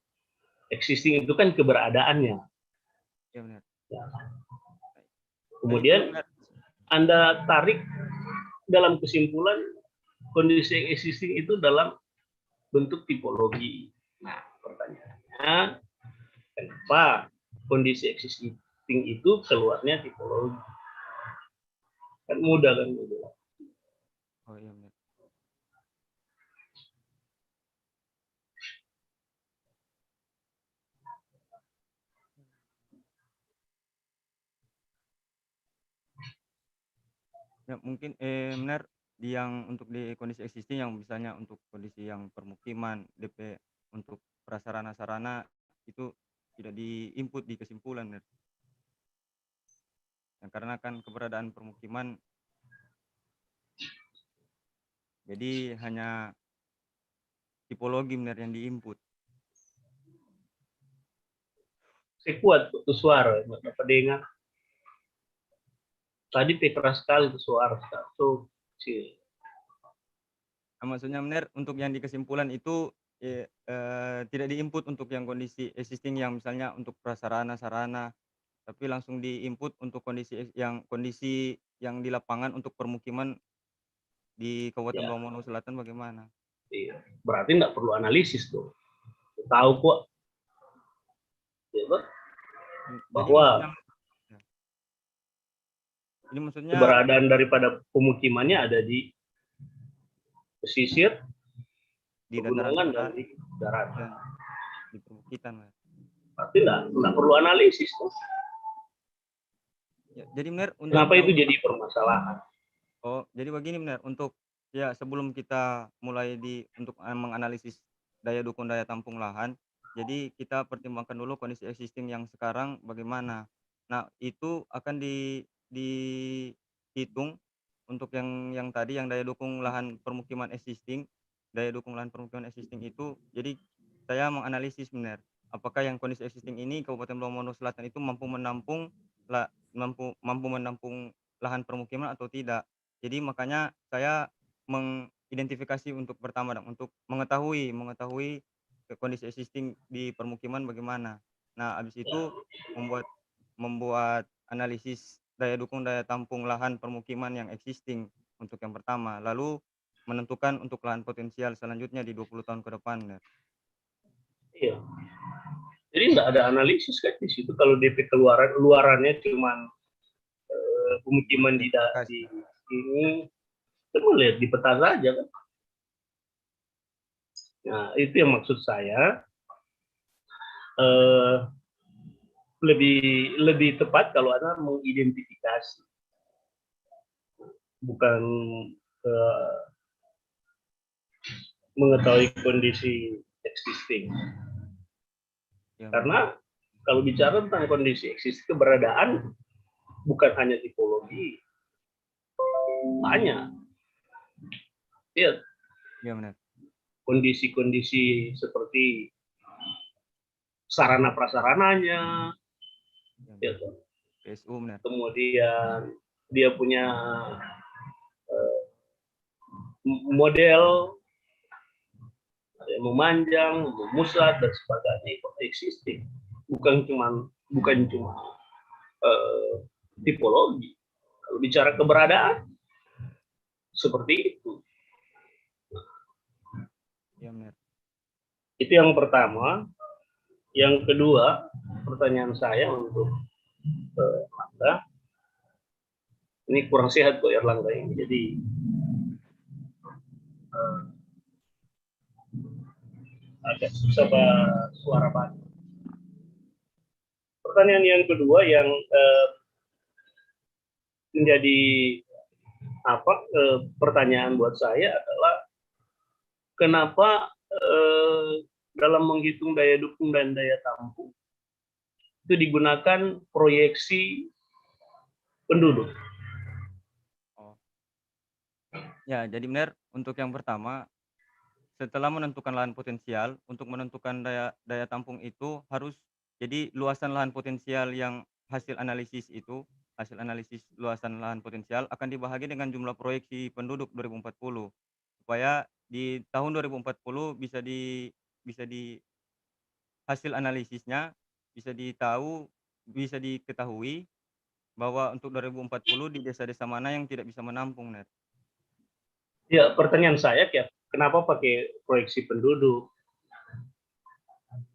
Existing itu kan keberadaannya. Ya, benar. Ya. Kemudian Anda tarik dalam kesimpulan kondisi existing itu dalam bentuk tipologi. Nah, pertanyaannya, kenapa kondisi existing itu keluarnya tipologi? Kan mudah kan gitu. Oh iya, benar. Ya, mungkin benar di yang untuk di kondisi existing yang misalnya untuk kondisi yang permukiman DP untuk prasarana-sarana itu tidak diinput di kesimpulan, Ner. Ya, karena kan keberadaan permukiman jadi hanya tipologi, Ner, yang diinput. Saya kuat tuh suara, Bapak dengar. Tadi keras sekali tuh suara. So, Nah, maksudnya, Ner, untuk yang di kesimpulan itu tidak diinput untuk yang kondisi existing yang misalnya untuk prasarana-sarana, tapi langsung diinput untuk kondisi yang di lapangan untuk permukiman di Kabupaten ya, Pulau Mondo Selatan bagaimana? iya. Berarti nggak perlu analisis tuh. Tahu kok. Ya, bahwa jadi maksudnya keberadaan daripada pemukimannya ada di pesisir, di dataran pegunungan, rendah dan di daratan. dan di perbukitan. Berarti nggak perlu analisis tuh. Ya, jadi, Ner, untuk Kenapa itu jadi permasalahan? Oh, jadi begini, Ner, untuk ya sebelum kita mulai untuk menganalisis daya dukung daya tampung lahan, Jadi kita pertimbangkan dulu kondisi existing yang sekarang bagaimana. Nah, itu akan dihitung untuk yang tadi yang daya dukung lahan permukiman existing, daya dukung lahan permukiman existing itu, jadi saya menganalisis benar, apakah yang kondisi existing ini Kabupaten Bulawamondo Selatan itu mampu mampu menampung lahan permukiman atau tidak. Jadi makanya saya mengidentifikasi untuk pertama Dang, untuk mengetahui kondisi existing di permukiman bagaimana. Nah, habis itu membuat membuat analisis daya dukung daya tampung lahan permukiman yang existing untuk yang pertama, lalu menentukan untuk lahan potensial selanjutnya di 20 tahun ke depan. Ya. Iya. Jadi nggak ada analisis kan di situ kalau DP luarannya cuma pemukiman di ini, kita lihat di peta saja kan. Nah, itu yang maksud saya lebih tepat kalau Anda mengidentifikasi, bukan mengetahui kondisi existing. Ya, Karena kalau bicara tentang kondisi existing, keberadaan bukan hanya tipologi, banyak. Ya, ya benar. kondisi-kondisi seperti sarana prasarananya, Ya, ya, PSU benar. kemudian dia punya model memanjang, memusat dan sebagainya, itu existing, bukan cuma tipologi. Kalau bicara keberadaan seperti itu. Ya benar. Itu yang pertama. Yang kedua, pertanyaan saya untuk Erlangga, ini kurang sehat kok Erlangga ini, jadi agak susah suara batuk. Pertanyaan yang kedua yang menjadi pertanyaan buat saya adalah kenapa dalam menghitung daya dukung dan daya tampung itu digunakan proyeksi penduduk. Oh. Ya, jadi benar untuk yang pertama, setelah menentukan lahan potensial, untuk menentukan daya tampung itu harus jadi luasan lahan potensial yang hasil analisis luasan lahan potensial akan dibahagi dengan jumlah proyeksi penduduk 2040 supaya di tahun 2040 bisa di hasil analisisnya bisa diketahui bahwa untuk 2040 di desa-desa mana yang tidak bisa menampung, Net. Ya, pertanyaan saya kenapa pakai proyeksi penduduk?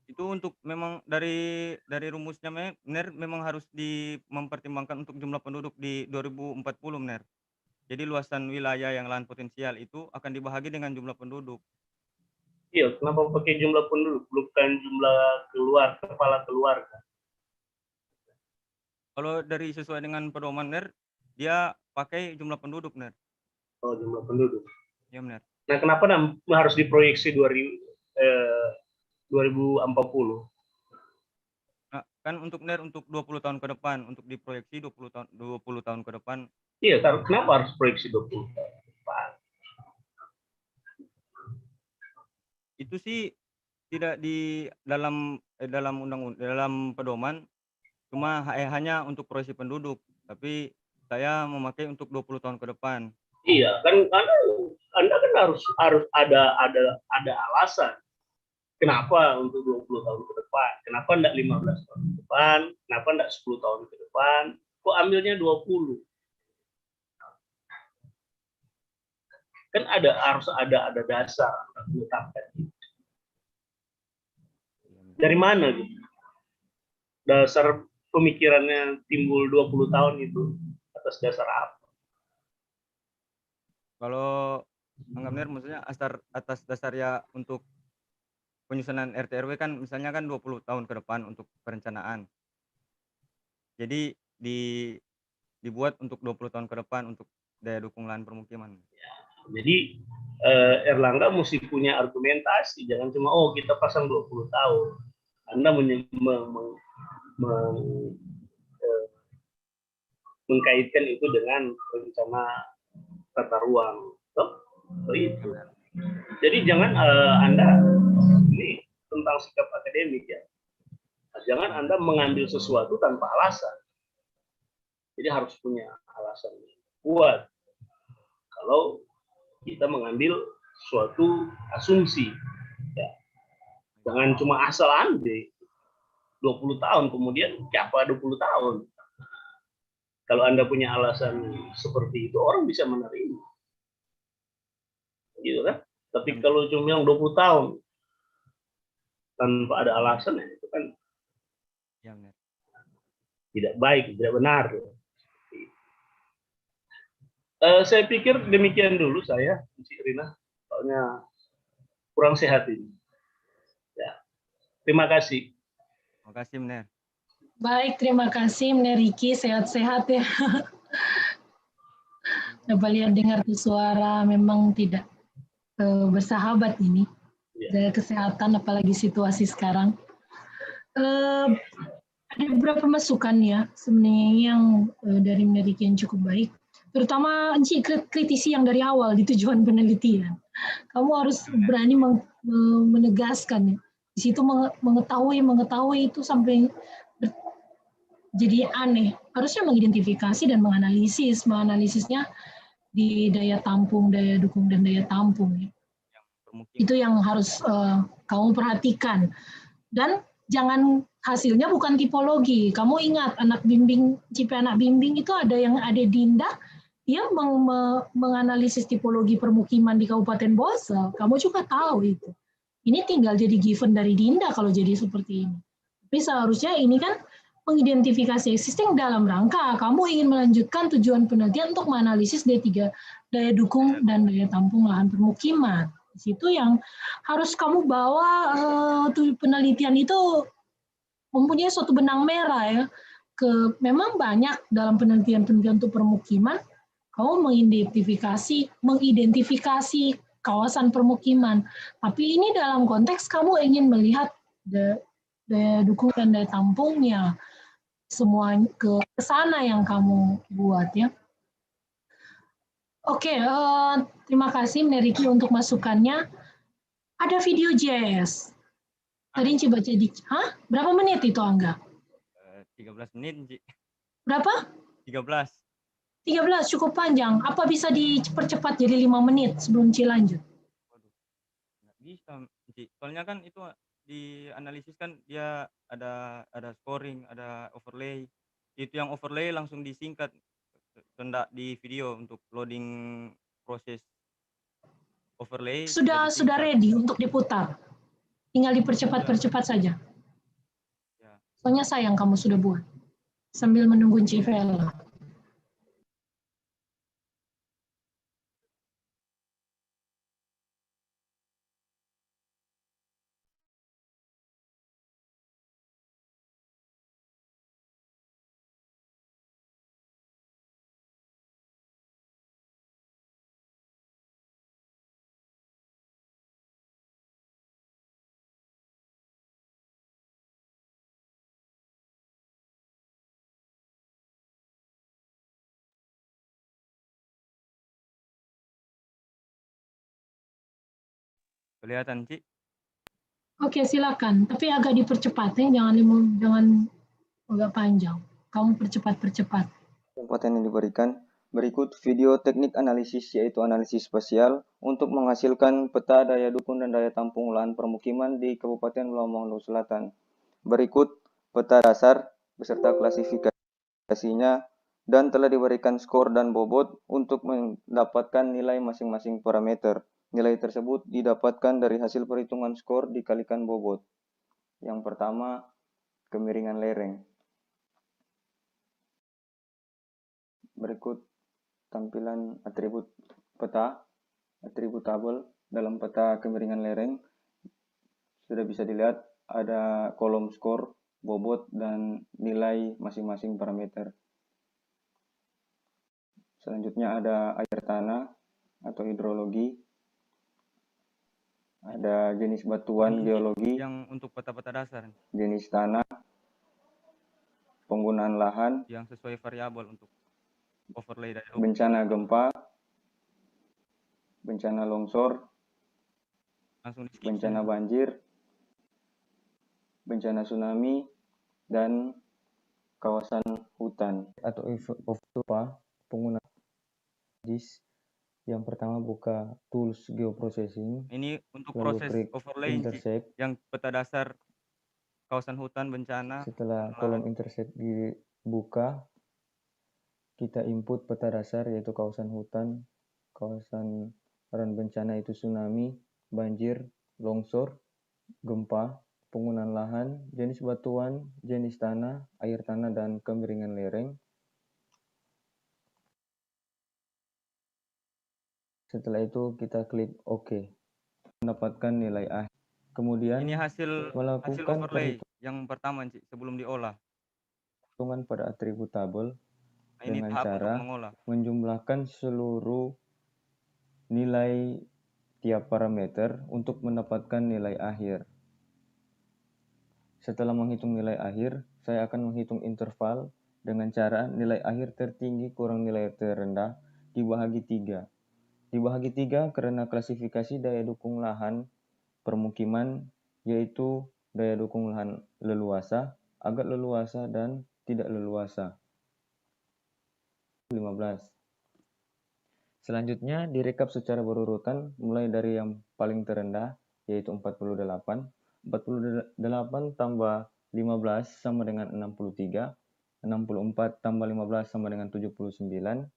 Itu untuk memang dari rumusnya Mener memang harus mempertimbangkan untuk jumlah penduduk di 2040 Mener. Jadi luasan wilayah yang lahan potensial itu akan dibahagi dengan jumlah penduduk. Iya, kenapa pakai jumlah penduduk bukan jumlah kepala keluarga? Kalau dari sesuai dengan pedoman Mener, dia pakai jumlah penduduk Mener. Oh, jumlah penduduk. Ya Mener. Nah, kenapa harus diproyeksi 2040? Nah, kan untuk Mener untuk 20 tahun ke depan, untuk diproyeksi 20 tahun ke depan. Iya, kenapa harus proyeksi 20 tahun ke depan? Itu sih tidak di dalam undang-undang dalam pedoman, cuma hanya untuk proyeksi penduduk, tapi saya memakai untuk 20 tahun ke depan. Iya, kan Anda kan harus ada alasan. Kenapa untuk 20 tahun ke depan? Kenapa enggak 15 tahun ke depan? Kenapa enggak 10 tahun ke depan? Kok ambilnya 20? Kan harus ada dasar menetapkan. Dari mana gitu? Dasar pemikirannya timbul 20 tahun itu atas dasar apa? Kalau anggap benar maksudnya atas dasar ya untuk penyusunan RT RW kan misalnya kan 20 tahun ke depan untuk perencanaan. Jadi dibuat untuk 20 tahun ke depan untuk daya dukung lahan permukiman. Jadi Erlangga mesti punya argumentasi, jangan cuma kita pasang 20 tahun. Anda mengkaitkan itu dengan rencana tata ruang. Itu. Jadi jangan Anda, ini tentang sikap akademik ya, jangan Anda mengambil sesuatu tanpa alasan. Jadi harus punya alasan kuat kalau kita mengambil suatu asumsi. Ya. Jangan cuma asal ambil 20 tahun, kemudian siapa 20 tahun. Kalau Anda punya alasan seperti itu, orang bisa menerima. Gitu kan? Tapi kalau cuma yang 20 tahun, tanpa ada alasan, ya itu kan tidak baik, tidak benar. Saya pikir demikian dulu saya, Cik Rina. Soalnya kurang sehat ini. Ya. Terima kasih. Terima kasih, Mner. Baik, terima kasih Mner Riki, sehat-sehat ya. Coba lihat dengar tuh suara memang tidak bersahabat ini. Dari kesehatan apalagi situasi sekarang. Ada beberapa masukan ya sebenarnya yang dari Mner Riki yang cukup baik. Terutama kritisi yang dari awal di tujuan penelitian. Kamu harus berani menegaskan ya. Di situ mengetahui itu sampai jadi aneh. Harusnya mengidentifikasi dan menganalisisnya di daya tampung, daya dukung, dan daya tampung. Ya. Itu yang harus kamu perhatikan. Dan jangan hasilnya bukan tipologi. Kamu ingat anak bimbing, CP anak bimbing itu ada yang ada Dinda, dia menganalisis tipologi permukiman di Kabupaten Bosel. Kamu juga tahu itu. Ini tinggal jadi given dari Dinda kalau jadi seperti ini. Tapi seharusnya ini kan mengidentifikasi existing dalam rangka kamu ingin melanjutkan tujuan penelitian untuk menganalisis D3, daya dukung dan daya tampung lahan permukiman. Di situ yang harus kamu bawa penelitian itu mempunyai suatu benang merah ya. Memang banyak dalam penelitian untuk permukiman kamu mengidentifikasi kawasan permukiman. Tapi ini dalam konteks kamu ingin melihat daya dukung dan daya tampungnya. Semua ke sana yang kamu buat ya. Oke, terima kasih Mner Riki untuk masukannya. Ada video JS. Tadi coba jadi, berapa menit itu Angga? 13 menit, Ci. Berapa? 13. 13 cukup panjang. Apa bisa dipercepat jadi 5 menit sebelum Ci lanjut? Waduh, nggak bisa, Ci. Soalnya kan itu dianalisis kan dia ada scoring, ada overlay. Itu yang overlay langsung disingkat, tidak di video untuk loading proses overlay. Sudah ready untuk diputar. Tinggal dipercepat saja. Ya. Soalnya sayang kamu sudah buat. Sambil menunggu Civella. Kelihatan, Ci? Oke, silakan. Tapi agak dipercepat ya, jangan agak panjang. Kamu percepat. Kesempatan yang diberikan. Berikut video teknik analisis, yaitu analisis spasial untuk menghasilkan peta daya dukung dan daya tampung lahan permukiman di Kabupaten Pulau Mondo Selatan. Berikut peta dasar beserta klasifikasinya dan telah diberikan skor dan bobot untuk mendapatkan nilai masing-masing parameter. Nilai tersebut didapatkan dari hasil perhitungan skor dikalikan bobot. Yang pertama, kemiringan lereng. Berikut tampilan atribut peta, atribut tabel dalam peta kemiringan lereng. Sudah bisa dilihat ada kolom skor, bobot, dan nilai masing-masing parameter. Selanjutnya ada air tanah, atau hidrologi, ada jenis batuan Ini geologi, yang untuk peta-peta dasar jenis tanah, penggunaan lahan, yang sesuai variabel untuk overlay dari bencana gempa, bencana longsor, langsung di skip bencana saja. banjir, bencana tsunami, dan kawasan hutan atau apa pengguna GIS. Yang pertama buka tools geoprocessing, Ini untuk lalu proses klik overlay intersect. yang peta dasar kawasan hutan bencana. Setelah kolom intersect dibuka, kita input peta dasar yaitu kawasan hutan, kawasan rawan bencana itu tsunami, banjir, longsor, gempa, penggunaan lahan, jenis batuan, jenis tanah, air tanah, dan kemiringan lereng. Setelah itu kita klik OK. Mendapatkan nilai akhir. Kemudian Ini hasil melakukan overlay yang pertama sebelum diolah. perhitungan pada atribut tabel Nah, ini dengan tahap cara untuk mengolah. menjumlahkan seluruh nilai tiap parameter untuk mendapatkan nilai akhir. Setelah menghitung nilai akhir, saya akan menghitung interval dengan cara nilai akhir tertinggi kurang nilai terendah dibagi 3. Dibagi 3 karena klasifikasi daya dukung lahan permukiman yaitu daya dukung lahan leluasa, agak leluasa, dan tidak leluasa. 15. Selanjutnya direkap secara berurutan mulai dari yang paling terendah yaitu 48. 48 tambah 15 sama dengan 63. 64 tambah 15 sama dengan 79.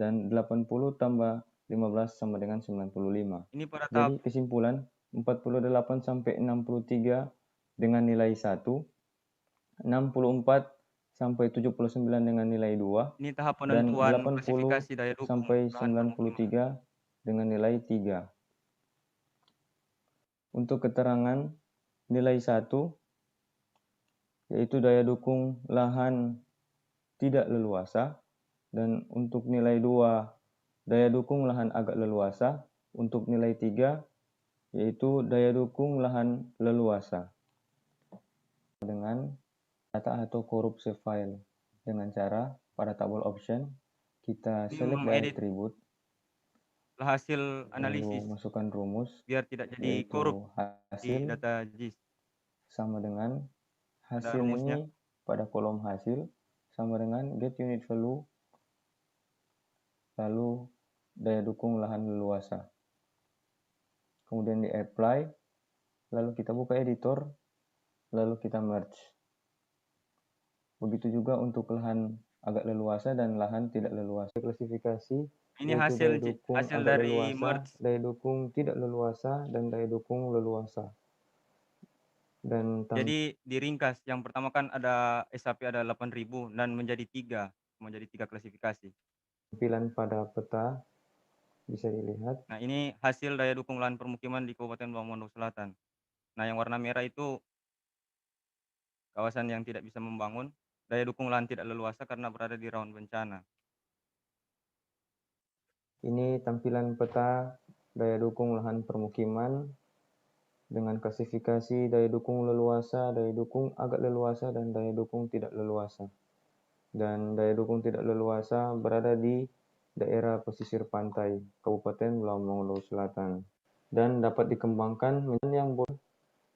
Dan 80 tambah 15 sama dengan 95. Ini pada Jadi tahap kesimpulan 48 sampai 63 dengan nilai 1. 64 sampai 79 dengan nilai 2. ini tahap Dan penentuan 80 klasifikasi daya dukung sampai lahan permukiman. 93 dengan nilai 3. Untuk keterangan nilai 1 yaitu daya dukung lahan tidak leluasa, dan untuk nilai 2 daya dukung lahan agak leluasa, untuk nilai 3 yaitu daya dukung lahan leluasa. Dengan data atau korup save file dengan cara pada tabel option kita Ini select dari mengedit atribut, hasil lalu analisis masukkan rumus biar tidak jadi yaitu korup di hasil data JIS. sama dengan Ada hasil rumusnya. ini pada kolom hasil sama dengan get unit value lalu daya dukung lahan leluasa. Kemudian di apply, lalu kita buka editor, lalu kita merge. Begitu juga untuk lahan agak leluasa dan lahan tidak leluasa. Klasifikasi Ini yaitu hasil daya dukung hasil agak dari leluasa, merge. daya dukung tidak leluasa, dan daya dukung leluasa. Dan Jadi diringkas. Yang pertama kan ada SAP ada 8.000 dan menjadi 3 klasifikasi. tampilan pada peta bisa dilihat. Nah, ini hasil daya dukung lahan permukiman di Kabupaten Bawang Mondok Selatan. Nah, yang warna merah itu kawasan yang tidak bisa membangun, daya dukung lahan tidak leluasa karena berada di rawan bencana. Ini tampilan peta daya dukung lahan permukiman dengan klasifikasi daya dukung leluasa, daya dukung agak leluasa, dan daya dukung tidak leluasa. Dan daya dukung tidak leluasa berada di daerah pesisir pantai Kabupaten Bawang Mondok Selatan dan dapat dikembangkan yang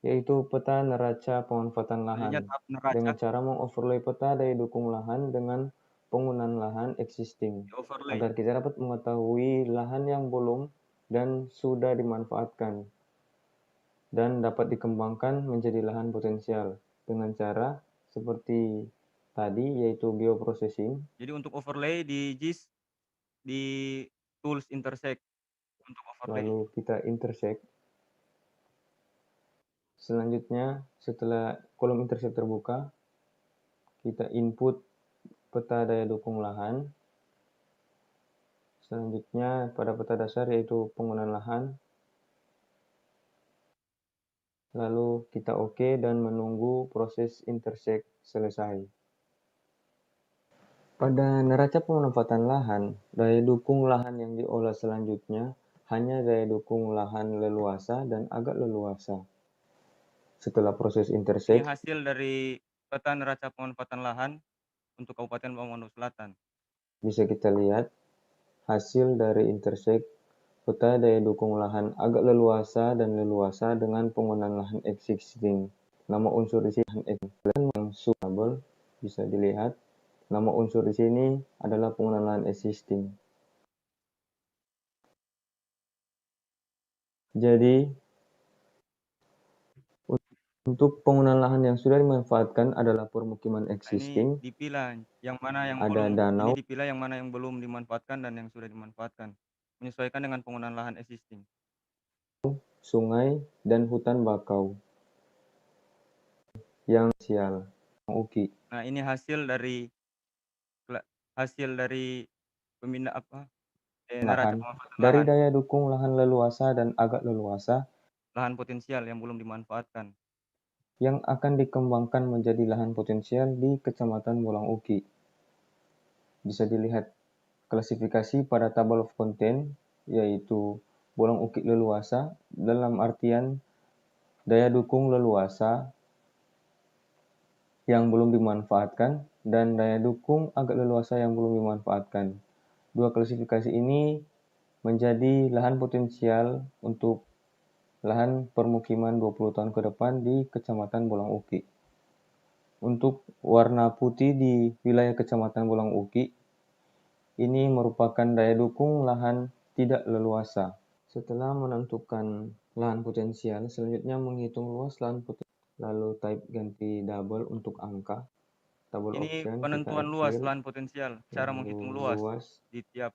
yaitu peta neraca pemanfaatan lahan Selanjutnya tahap neraca dengan cara mengoverlay peta daya dukung lahan dengan penggunaan lahan existing overlay. agar kita dapat mengetahui lahan yang belum dan sudah dimanfaatkan dan dapat dikembangkan menjadi lahan potensial dengan cara seperti tadi yaitu geoprocessing. Jadi untuk overlay di JIS di tools intersect untuk overlay. Lalu kita intersect. Selanjutnya setelah kolom intersect terbuka, kita input peta daya dukung lahan. Selanjutnya pada peta dasar yaitu penggunaan lahan. Lalu kita OK dan menunggu proses intersect selesai. Pada neraca pemanfaatan lahan, daya dukung lahan yang diolah selanjutnya hanya daya dukung lahan leluasa dan agak leluasa. Setelah proses Ini interseks, hasil dari peta neraca pemanfaatan lahan untuk Kabupaten Bawang Manado Selatan. bisa kita lihat hasil dari interseks peta daya dukung lahan agak leluasa dan leluasa dengan penggunaan lahan existing. Nama unsur di sini lahan existing yang suitable bisa dilihat. Nama unsur di sini adalah penggunaan lahan existing. Jadi, untuk penggunaan lahan yang sudah dimanfaatkan adalah permukiman Nah, ini existing, dipilah yang mana yang ada belum, danau, ini dipilah yang mana yang belum dimanfaatkan dan yang sudah dimanfaatkan. Menyesuaikan dengan penggunaan lahan existing. sungai, dan hutan bakau. Yang sial, UKI. Nah, ini hasil dari pembina neraca Lahan pemanfaatan dari lahan, daya dukung lahan leluasa dan agak leluasa lahan potensial yang belum dimanfaatkan. yang akan dikembangkan menjadi lahan potensial di Kecamatan Bolang Uki. Bisa dilihat klasifikasi pada table of content, yaitu Bolang Uki leluasa dalam artian daya dukung leluasa yang belum dimanfaatkan dan daya dukung agak leluasa yang belum dimanfaatkan. Dua klasifikasi ini menjadi lahan potensial untuk lahan permukiman 20 tahun ke depan di Kecamatan Bolang Uki. Untuk warna putih di wilayah Kecamatan Bolang Uki, ini merupakan daya dukung lahan tidak leluasa. Setelah menentukan lahan potensial, selanjutnya menghitung luas lahan potensial. Lalu type ganti double untuk angka. Double Ini option kita penentuan luas Excel, lahan potensial, cara lalu menghitung luas luas, di tiap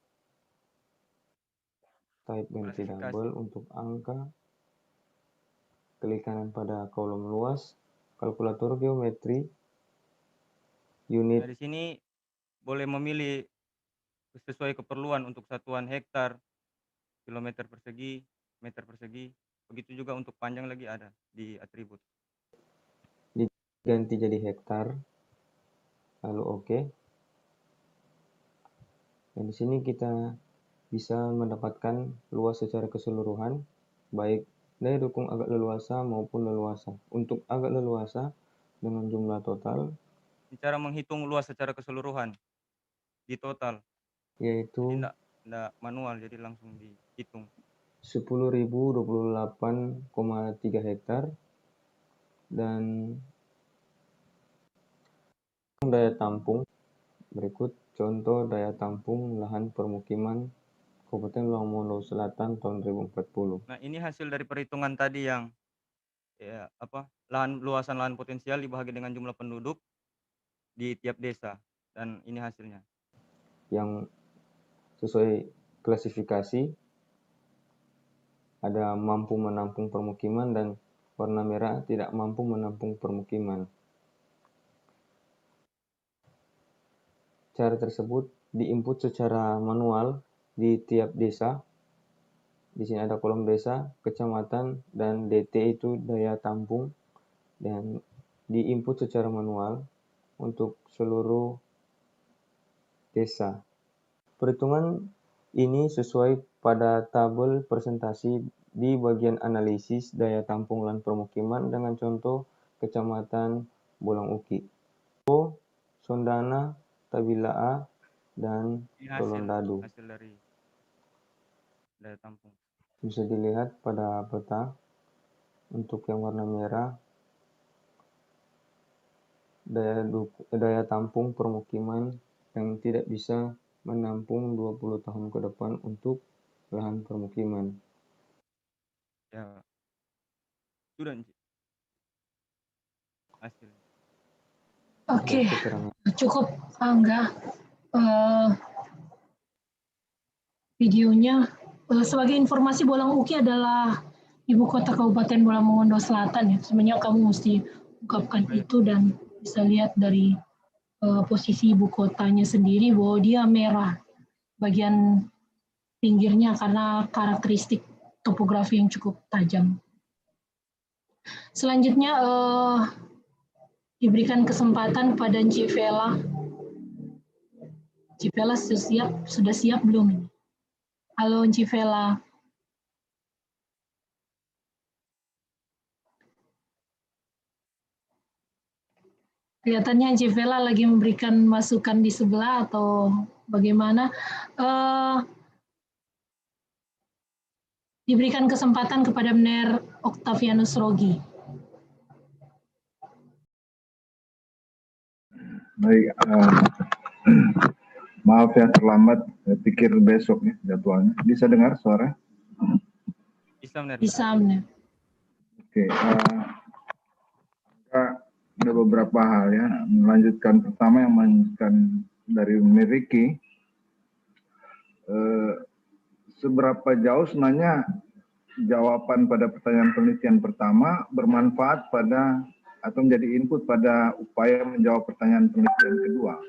type ganti klasifikasi. double untuk angka. Klik kanan pada kolom luas, kalkulator geometri, unit. Nah, di sini boleh memilih sesuai keperluan untuk satuan hektar, kilometer persegi, meter persegi. Begitu juga untuk panjang lagi ada di atribut. Diganti jadi hektar, lalu oke. Dan di sini kita bisa mendapatkan luas secara keseluruhan, baik daya dukung agak leluasa maupun leluasa. Untuk agak leluasa dengan jumlah total, Cara menghitung luas secara keseluruhan di total, jadi yaitu tidak manual, jadi langsung dihitung. 10.028,3 hektar dan daya tampung. Berikut contoh daya tampung lahan permukiman Kabupaten Bawang Manado Selatan tahun 2040. Nah, ini hasil dari perhitungan tadi yang luasan lahan potensial dibagi dengan jumlah penduduk di tiap desa, dan ini hasilnya. Yang sesuai klasifikasi ada mampu menampung permukiman dan warna merah tidak mampu menampung permukiman. Cara tersebut diinput secara manual di tiap desa. Di sini ada kolom desa, kecamatan, dan DT itu daya tampung, dan diinput secara manual untuk seluruh desa. Perhitungan ini sesuai pada tabel presentasi di bagian analisis daya tampung lahan permukiman dengan contoh Kecamatan Bolang Uki, Sondana, Tabilaa, dan Ini Tolondadu. hasil dari daya tampung. Bisa dilihat pada peta untuk yang warna merah daya tampung permukiman yang tidak bisa menampung 20 tahun ke depan untuk lahan permukiman. Ya, sudah hasil. Oke, cukup Angga. Videonya. Sebagai informasi, Bolang Uki adalah ibu kota Kabupaten Bolang Mongondo Selatan. Ya. Sebenarnya kamu mesti ungkapkan itu dan bisa lihat dari posisi ibu kotanya sendiri bahwa dia merah bagian pinggirnya karena karakteristik topografi yang cukup tajam. Selanjutnya diberikan kesempatan kepada Encik Vela Civela sudah siap belum ini? Halo Civela. Kelihatannya Civela lagi memberikan masukan di sebelah atau bagaimana? Diberikan kesempatan kepada Mner Octavianus Rogi. Baik, maaf ya terlambat. Saya pikir besok ya jadwalnya. Bisa dengar suara? Bisa, Mner. Bisa, Mner. Oke, ada beberapa hal ya. Melanjutkan pertama yang melanjutkan dari Meriki. Seberapa jauh sebenarnya jawaban pada pertanyaan penelitian pertama bermanfaat pada atau menjadi input pada upaya menjawab pertanyaan penelitian kedua.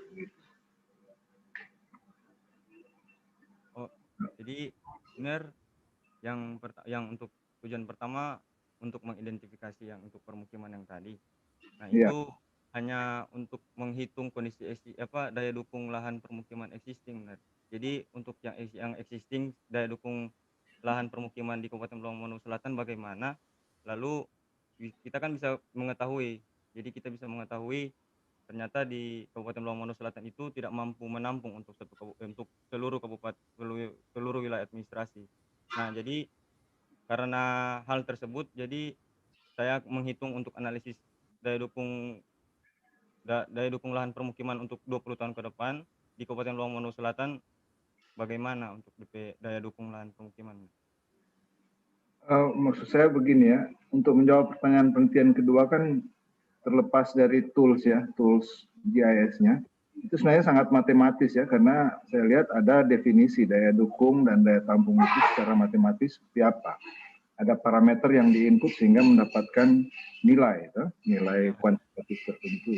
Oh, jadi benar yang untuk tujuan pertama untuk mengidentifikasi yang untuk permukiman yang tadi. Nah, itu hanya untuk menghitung kondisi daya dukung lahan permukiman existing, benar. Jadi untuk yang existing daya dukung lahan permukiman di Kabupaten Pulau Mono Selatan bagaimana? Lalu kita kan bisa mengetahui. Jadi kita bisa mengetahui ternyata di Kabupaten Pulau Mono Selatan itu tidak mampu menampung untuk seluruh kabupaten, seluruh wilayah administrasi. Nah, jadi karena hal tersebut, jadi saya menghitung untuk analisis daya dukung lahan permukiman untuk 20 tahun ke depan di Kabupaten Pulau Mono Selatan bagaimana untuk daya dukung lahan permukiman. Maksud saya begini ya, untuk menjawab pertanyaan penelitian kedua kan terlepas dari tools ya, tools GIS-nya, itu sebenarnya sangat matematis ya, karena saya lihat ada definisi daya dukung dan daya tampung itu secara matematis seperti apa. Ada parameter yang diinput sehingga mendapatkan nilai, nilai kuantitatif tertentu.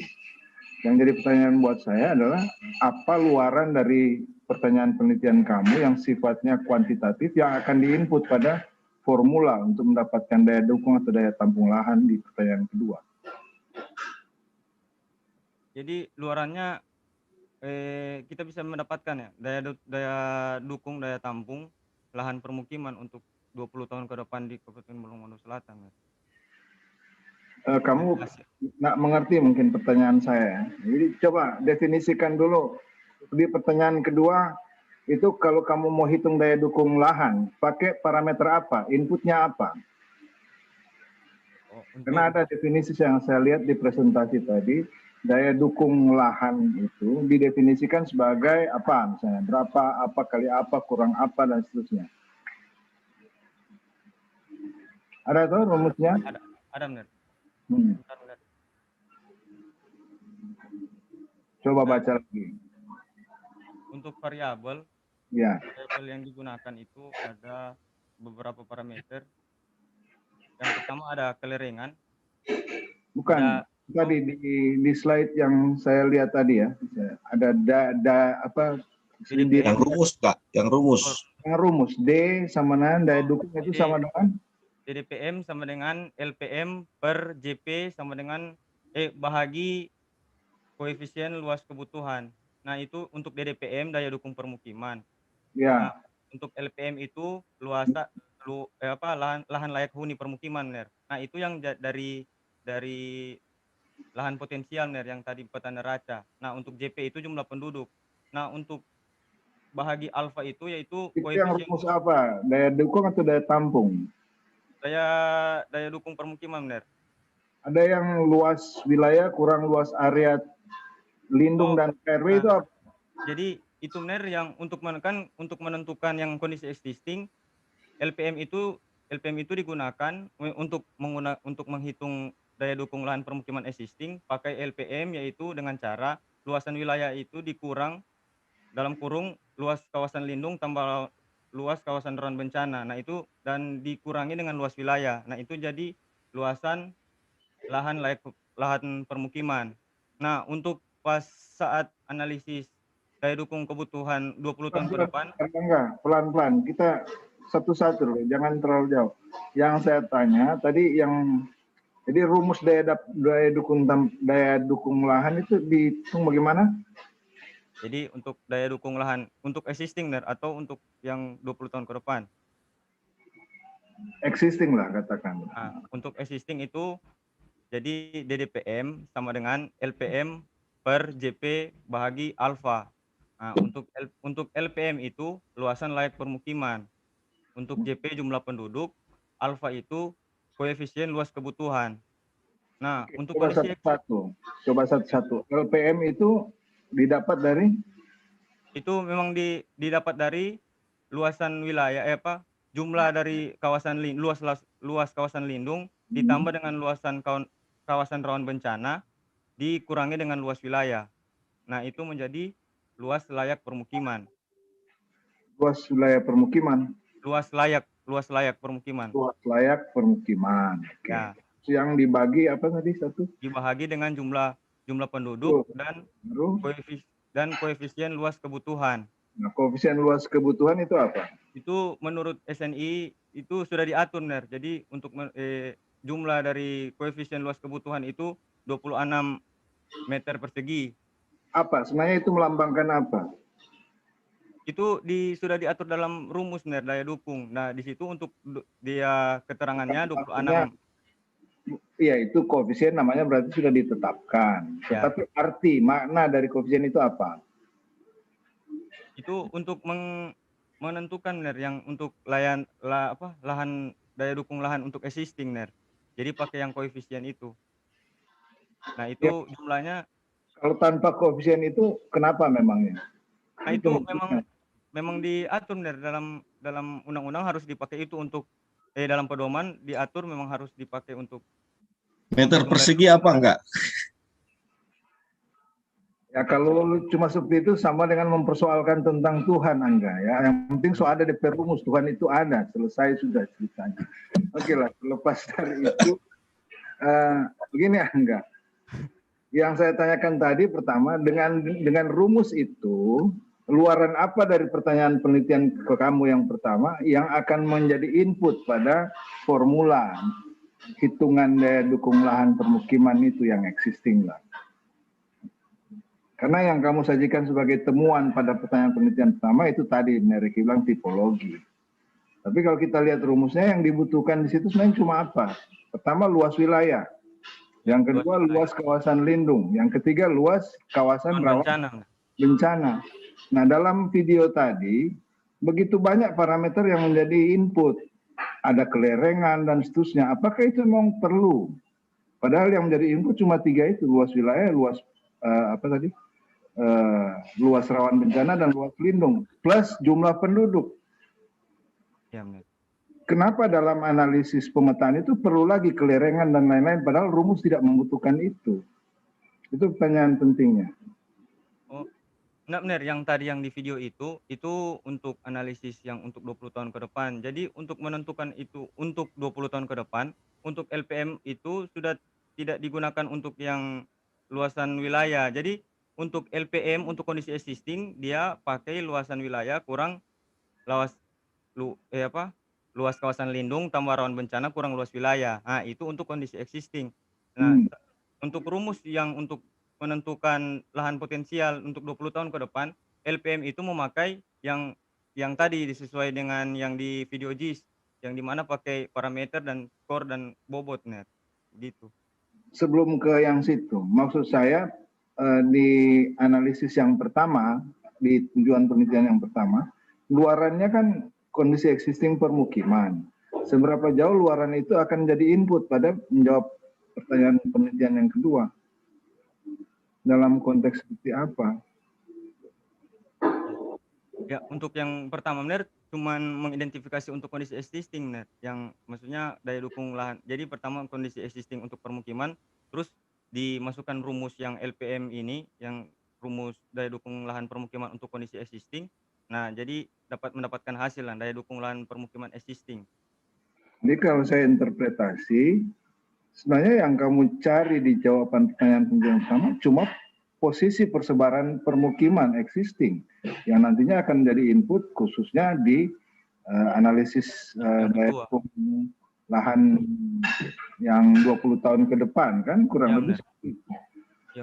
Yang jadi pertanyaan buat saya adalah, apa luaran dari pertanyaan penelitian kamu yang sifatnya kuantitatif yang akan diinput pada formula untuk mendapatkan daya dukung atau daya tampung lahan di pertanyaan kedua? Jadi luarannya kita bisa mendapatkan ya daya dukung, daya tampung lahan permukiman untuk 20 tahun ke depan di Kabupaten Pulau Mono Selatan. Ya. Kamu nggak mengerti mungkin pertanyaan saya. Jadi coba definisikan dulu di pertanyaan kedua itu, kalau kamu mau hitung daya dukung lahan, pakai parameter apa? Inputnya apa? Karena ada definisi yang saya lihat di presentasi tadi, daya dukung lahan itu didefinisikan sebagai apa? Misalnya berapa, apa kali apa, kurang apa, dan seterusnya. Ada tuh rumusnya? Ada, benar. Coba baca lagi. Untuk variabel, variabel yang digunakan itu ada beberapa parameter. Yang pertama ada kelerengan. Bukan, tadi di slide yang saya lihat tadi ya, ada yang rumus Kak, yang rumus. Yang rumus D sama dengan daya dukung itu sama dengan DDPM sama dengan LPM per JP sama dengan bahagi koefisien luas kebutuhan. Nah, itu untuk DDPM daya dukung permukiman. Ya. Nah, untuk LPM itu lahan layak huni permukiman, Ner. Nah, itu yang dari lahan potensial, Ner, yang tadi peta neraca. Nah, untuk JP itu jumlah penduduk. Nah, untuk bahagi alfa itu yaitu itu yang rumus apa? Daya dukung atau daya tampung? Daya dukung permukiman, Ner. Ada yang luas wilayah kurang luas area lindung dan RW itu apa? Jadi itu, Ner, yang untuk menentukan yang kondisi existing, LPM itu digunakan untuk menghitung daya dukung lahan permukiman existing pakai LPM, yaitu dengan cara luasan wilayah itu dikurang dalam kurung luas kawasan lindung tambah luas kawasan rawan bencana. Nah, itu dan dikurangi dengan luas wilayah. Nah, itu jadi luasan lahan permukiman. Nah, untuk pas saat analisis daya dukung kebutuhan 20 tahun ke depan. Enggak, pelan-pelan. Kita satu-satu, jangan terlalu jauh. Yang saya tanya tadi jadi rumus daya dukung lahan itu dihitung bagaimana? Jadi untuk daya dukung lahan untuk existing Ner, atau untuk yang 20 tahun ke depan. Existing lah katakan. Nah, untuk existing itu jadi DDPM sama dengan LPM per JP bahagi alfa. Nah, untuk LPM itu luasan layak permukiman. Untuk JP jumlah penduduk, alfa itu koefisien luas kebutuhan. Nah, Oke, untuk coba kondisi satu-satu. Coba satu-satu. LPM itu didapat dari itu memang didapat dari luasan wilayah jumlah dari kawasan luas kawasan lindung ditambah dengan kawasan rawan bencana dikurangi dengan luas wilayah. Nah, itu menjadi luas layak permukiman. luas wilayah permukiman. Luas layak permukiman. Luas layak permukiman. Oke. Ya, Yang dibagi apa tadi satu? dibahagi dengan jumlah penduduk Baru. dan koefisien luas kebutuhan. Nah, koefisien luas kebutuhan itu apa? Itu menurut SNI itu sudah diatur, Ner. Jadi untuk jumlah dari koefisien luas kebutuhan itu 26 meter persegi. Apa? Sebenarnya itu melambangkan apa? Itu sudah diatur dalam rumus, Ner, daya dukung. Nah, di situ untuk dia keterangannya 26. Iya, itu koefisien namanya berarti sudah ditetapkan. Ya. Tetapi arti, makna dari koefisien itu apa? Itu untuk menentukan, Ner, yang untuk lahan daya dukung lahan untuk existing, Ner. Jadi pakai yang koefisien itu. Nah, itu Ya. jumlahnya. Kalau tanpa koefisien itu kenapa memangnya? Nah, itu memang diatur, Ner, dalam undang-undang harus dipakai itu untuk dalam pedoman diatur memang harus dipakai untuk Meter persegi apa enggak? Ya kalau cuma seperti itu sama dengan mempersoalkan tentang Tuhan, Angga ya. Yang penting soal ada di perumus, Tuhan itu ada, selesai sudah ceritanya. Oke lah, lepas dari itu begini Angga. Yang saya tanyakan tadi pertama dengan rumus itu, luaran apa dari pertanyaan penelitian ke kamu yang pertama yang akan menjadi input pada formula hitungan daya dukung lahan permukiman itu yang existing lah. Karena yang kamu sajikan sebagai temuan pada pertanyaan penelitian pertama itu tadi Nereki bilang tipologi. Tapi kalau kita lihat rumusnya yang dibutuhkan di situ sebenarnya cuma apa? Pertama luas wilayah. Yang kedua luas kawasan lindung. Yang ketiga luas kawasan rawan bencana. Nah, dalam video tadi begitu banyak parameter yang menjadi input. Ada kelerengan dan seterusnya. Apakah itu memang perlu? Padahal yang menjadi input cuma 3 itu, luas wilayah, luas luas rawan bencana dan luas lindung plus jumlah penduduk. Ya, benar. Kenapa dalam analisis pemetaan itu perlu lagi kelerengan dan lain-lain padahal rumus tidak membutuhkan itu? Itu pertanyaan pentingnya. Oh, benar, yang tadi yang di video itu untuk analisis yang untuk 20 tahun ke depan. Jadi untuk menentukan itu untuk 20 tahun ke depan, untuk LPM itu sudah tidak digunakan untuk yang luasan wilayah. Jadi untuk LPM untuk kondisi existing dia pakai luasan wilayah kurang luas kawasan lindung tambah rawan bencana kurang luas wilayah. Nah, itu untuk kondisi existing. Nah, untuk rumus yang untuk menentukan lahan potensial untuk 20 tahun ke depan, LPM itu memakai yang tadi disesuai dengan yang di video JIS, yang dimana pakai parameter dan skor dan bobot, Net. Gitu. Sebelum ke yang situ, maksud saya di analisis yang pertama, di tujuan penelitian yang pertama, luarannya kan kondisi existing permukiman. Seberapa jauh luaran itu akan jadi input pada menjawab pertanyaan penelitian yang kedua? Dalam konteks seperti apa? Ya, untuk yang pertama, benar, cuman mengidentifikasi untuk kondisi existing, Net, yang maksudnya daya dukung lahan. Jadi pertama kondisi existing untuk permukiman, terus dimasukkan rumus yang LPM ini, yang rumus daya dukung lahan permukiman untuk kondisi existing. Nah, jadi dapat mendapatkan hasil lah, daya dukung lahan permukiman existing. Jadi kalau saya interpretasi, sebenarnya yang kamu cari di jawaban pertanyaan pertama cuma posisi persebaran permukiman existing yang nantinya akan menjadi input khususnya di analisis daya dukung lahan yang 20 tahun ke depan kan kurang lebih seperti itu.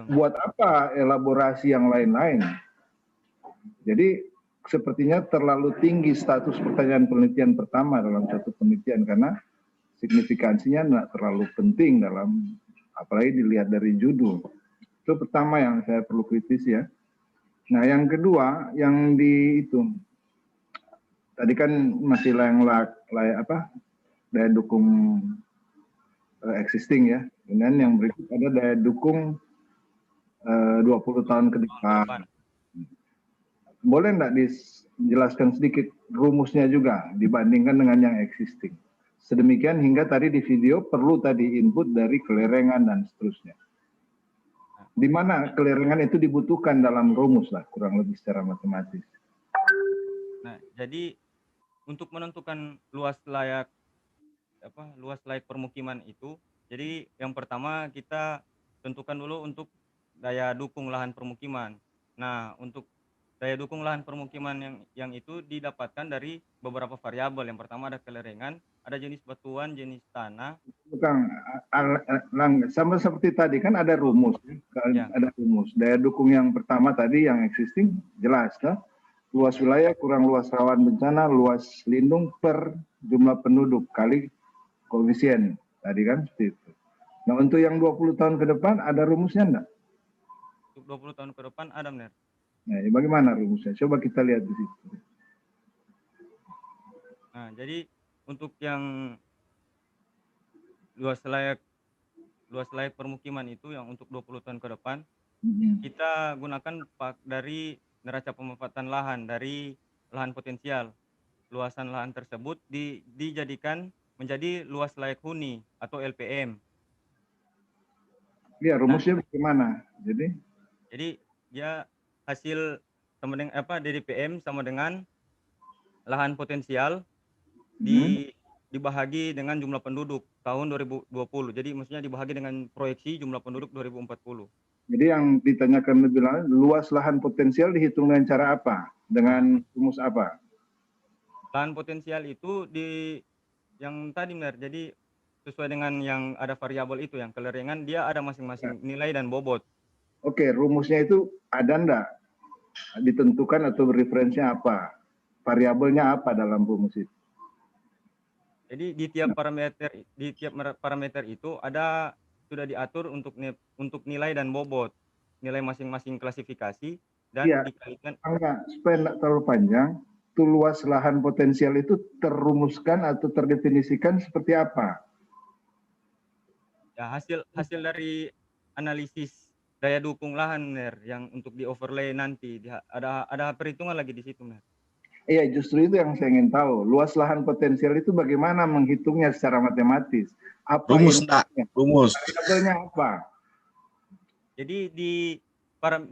Buat apa elaborasi yang lain-lain? Jadi sepertinya terlalu tinggi status pertanyaan penelitian pertama dalam satu penelitian karena signifikansinya tidak terlalu penting dalam, apalagi dilihat dari judul. Itu pertama yang saya perlu kritisi ya. Nah yang kedua yang di itu tadi kan masih daya dukung existing ya. Kemudian yang berikut ada daya dukung 20 tahun ke depan. Boleh enggak dijelaskan sedikit rumusnya juga dibandingkan dengan yang existing. Sedemikian hingga tadi di video perlu tadi input dari kelerengan dan seterusnya. Di mana kelerengan itu dibutuhkan dalam rumus lah, kurang lebih secara matematis. Nah, jadi untuk menentukan luas layak permukiman itu, jadi yang pertama kita tentukan dulu untuk daya dukung lahan permukiman. Nah, untuk daya dukung lahan permukiman yang itu didapatkan dari beberapa variabel. Yang pertama ada kelerengan, ada jenis batuan, jenis tanah. Bukan, sama seperti tadi kan ada rumus, Ya. ada rumus. Daya dukung yang pertama tadi yang existing jelas kan? Luas wilayah kurang luas rawan bencana, luas lindung per jumlah penduduk kali koefisien tadi kan seperti itu. Nah untuk yang 20 tahun ke depan ada rumusnya enggak? Untuk 20 tahun ke depan ada benar. Nah, bagaimana rumusnya? Coba kita lihat di situ. Nah, jadi untuk yang luas layak permukiman itu yang untuk 20 tahun ke depan, kita gunakan dari neraca pemanfaatan lahan dari lahan potensial. Luasan lahan tersebut dijadikan menjadi luas layak huni atau LPM. Iya, rumusnya bagaimana? Jadi dia hasil sama dengan DDPM sama dengan lahan potensial dibahagi dengan jumlah penduduk tahun 2020. Jadi maksudnya dibahagi dengan proyeksi jumlah penduduk 2040. Jadi yang ditanyakan lebih lanjut, luas lahan potensial dihitung dengan cara apa? Dengan rumus apa? Lahan potensial itu yang tadi benar. Jadi sesuai dengan yang ada variabel itu, yang kelerengan dia ada masing-masing nilai dan bobot. Oke, rumusnya itu ada enggak? Ditentukan atau referensinya apa? Variabelnya apa dalam rumus itu? Jadi di tiap parameter itu ada sudah diatur untuk nilai dan bobot, nilai masing-masing klasifikasi dan dikalikan. Enggak, supaya enggak terlalu panjang, itu luas lahan potensial itu terrumuskan atau terdefinisikan seperti apa? Ya, hasil dari analisis daya dukung lahan yang untuk di overlay nanti ada perhitungan lagi di situ. Iya, justru itu yang saya ingin tahu. Luas lahan potensial itu bagaimana menghitungnya secara matematis? Apa rumus enggak? Rumus. Variabelnya apa? Jadi di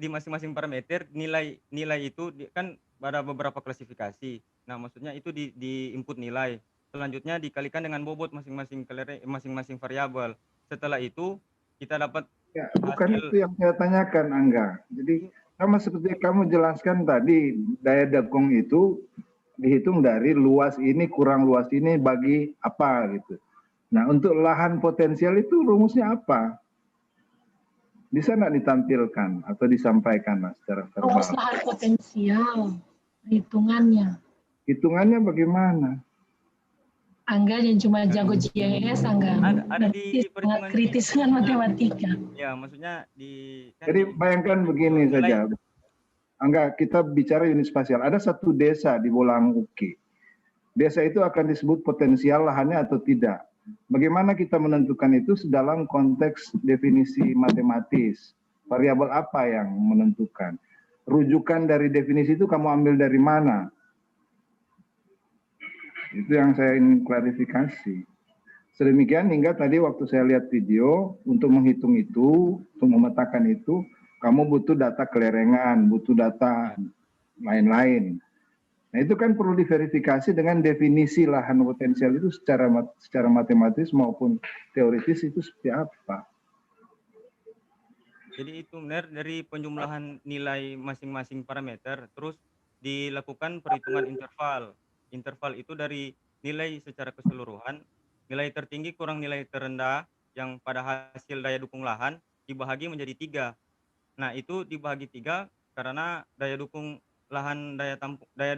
masing-masing parameter nilai itu kan ada beberapa klasifikasi. Nah, maksudnya itu di input nilai. Selanjutnya dikalikan dengan bobot masing-masing variabel. Setelah itu kita dapat bukan itu yang saya tanyakan, Angga. Jadi sama seperti kamu jelaskan tadi, daya dukung itu dihitung dari luas ini kurang luas ini bagi apa gitu. Nah, untuk lahan potensial itu rumusnya apa? Bisa nggak ditampilkan atau disampaikan secara verbal? Luas lahan potensial, hitungannya. Hitungannya bagaimana? Angga yang cuma jago GIS, Angga. Ada di sangat kritis dengan matematika. Ya, maksudnya Jadi bayangkan begini saja. Angga, kita bicara unit spasial. Ada satu desa di Bolang Uki. Desa itu akan disebut potensial lahannya atau tidak. Bagaimana kita menentukan itu dalam konteks definisi matematis? Variabel apa yang menentukan? Rujukan dari definisi itu kamu ambil dari mana? Itu yang saya ingin klarifikasi. Sedemikian hingga tadi waktu saya lihat video, untuk menghitung itu, untuk memetakan itu, kamu butuh data kelerengan, butuh data lain-lain. Nah itu kan perlu diverifikasi dengan definisi lahan potensial itu secara matematis maupun teoritis itu seperti apa. Jadi itu benar dari penjumlahan nilai masing-masing parameter, terus dilakukan perhitungan interval. Interval itu dari nilai secara keseluruhan, nilai tertinggi kurang nilai terendah yang pada hasil daya dukung lahan dibahagi menjadi 3. Nah itu dibahagi 3 karena daya dukung lahan daya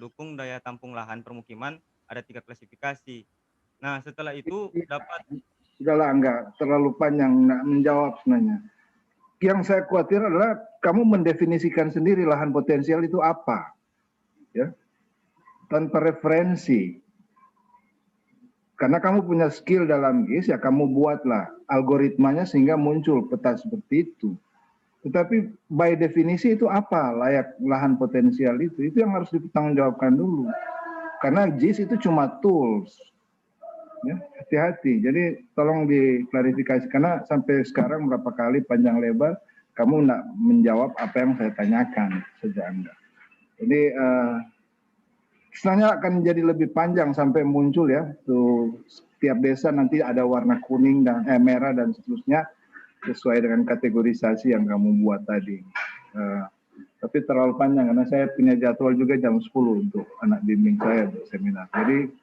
dukung daya tampung lahan permukiman ada 3 klasifikasi. Nah, setelah itu dapat Sudahlah, enggak terlalu panjang, enggak menjawab sebenarnya. Yang saya khawatir adalah kamu mendefinisikan sendiri lahan potensial itu apa, ya, tanpa referensi. Karena kamu punya skill dalam GIS, ya kamu buatlah algoritmanya sehingga muncul peta seperti itu. Tetapi by definisi itu apa layak lahan potensial itu yang harus dipertanggungjawabkan dulu. Karena GIS itu cuma tools. Ya, hati-hati. Jadi tolong diklarifikasi karena sampai sekarang berapa kali panjang lebar kamu tidak menjawab apa yang saya tanyakan sejak Anda. Jadi sebenarnya akan jadi lebih panjang sampai muncul ya. Tuh setiap desa nanti ada warna kuning dan merah dan seterusnya sesuai dengan kategorisasi yang kamu buat tadi. Tapi terlalu panjang karena saya punya jadwal juga jam 10 untuk anak bimbing saya untuk seminar. Jadi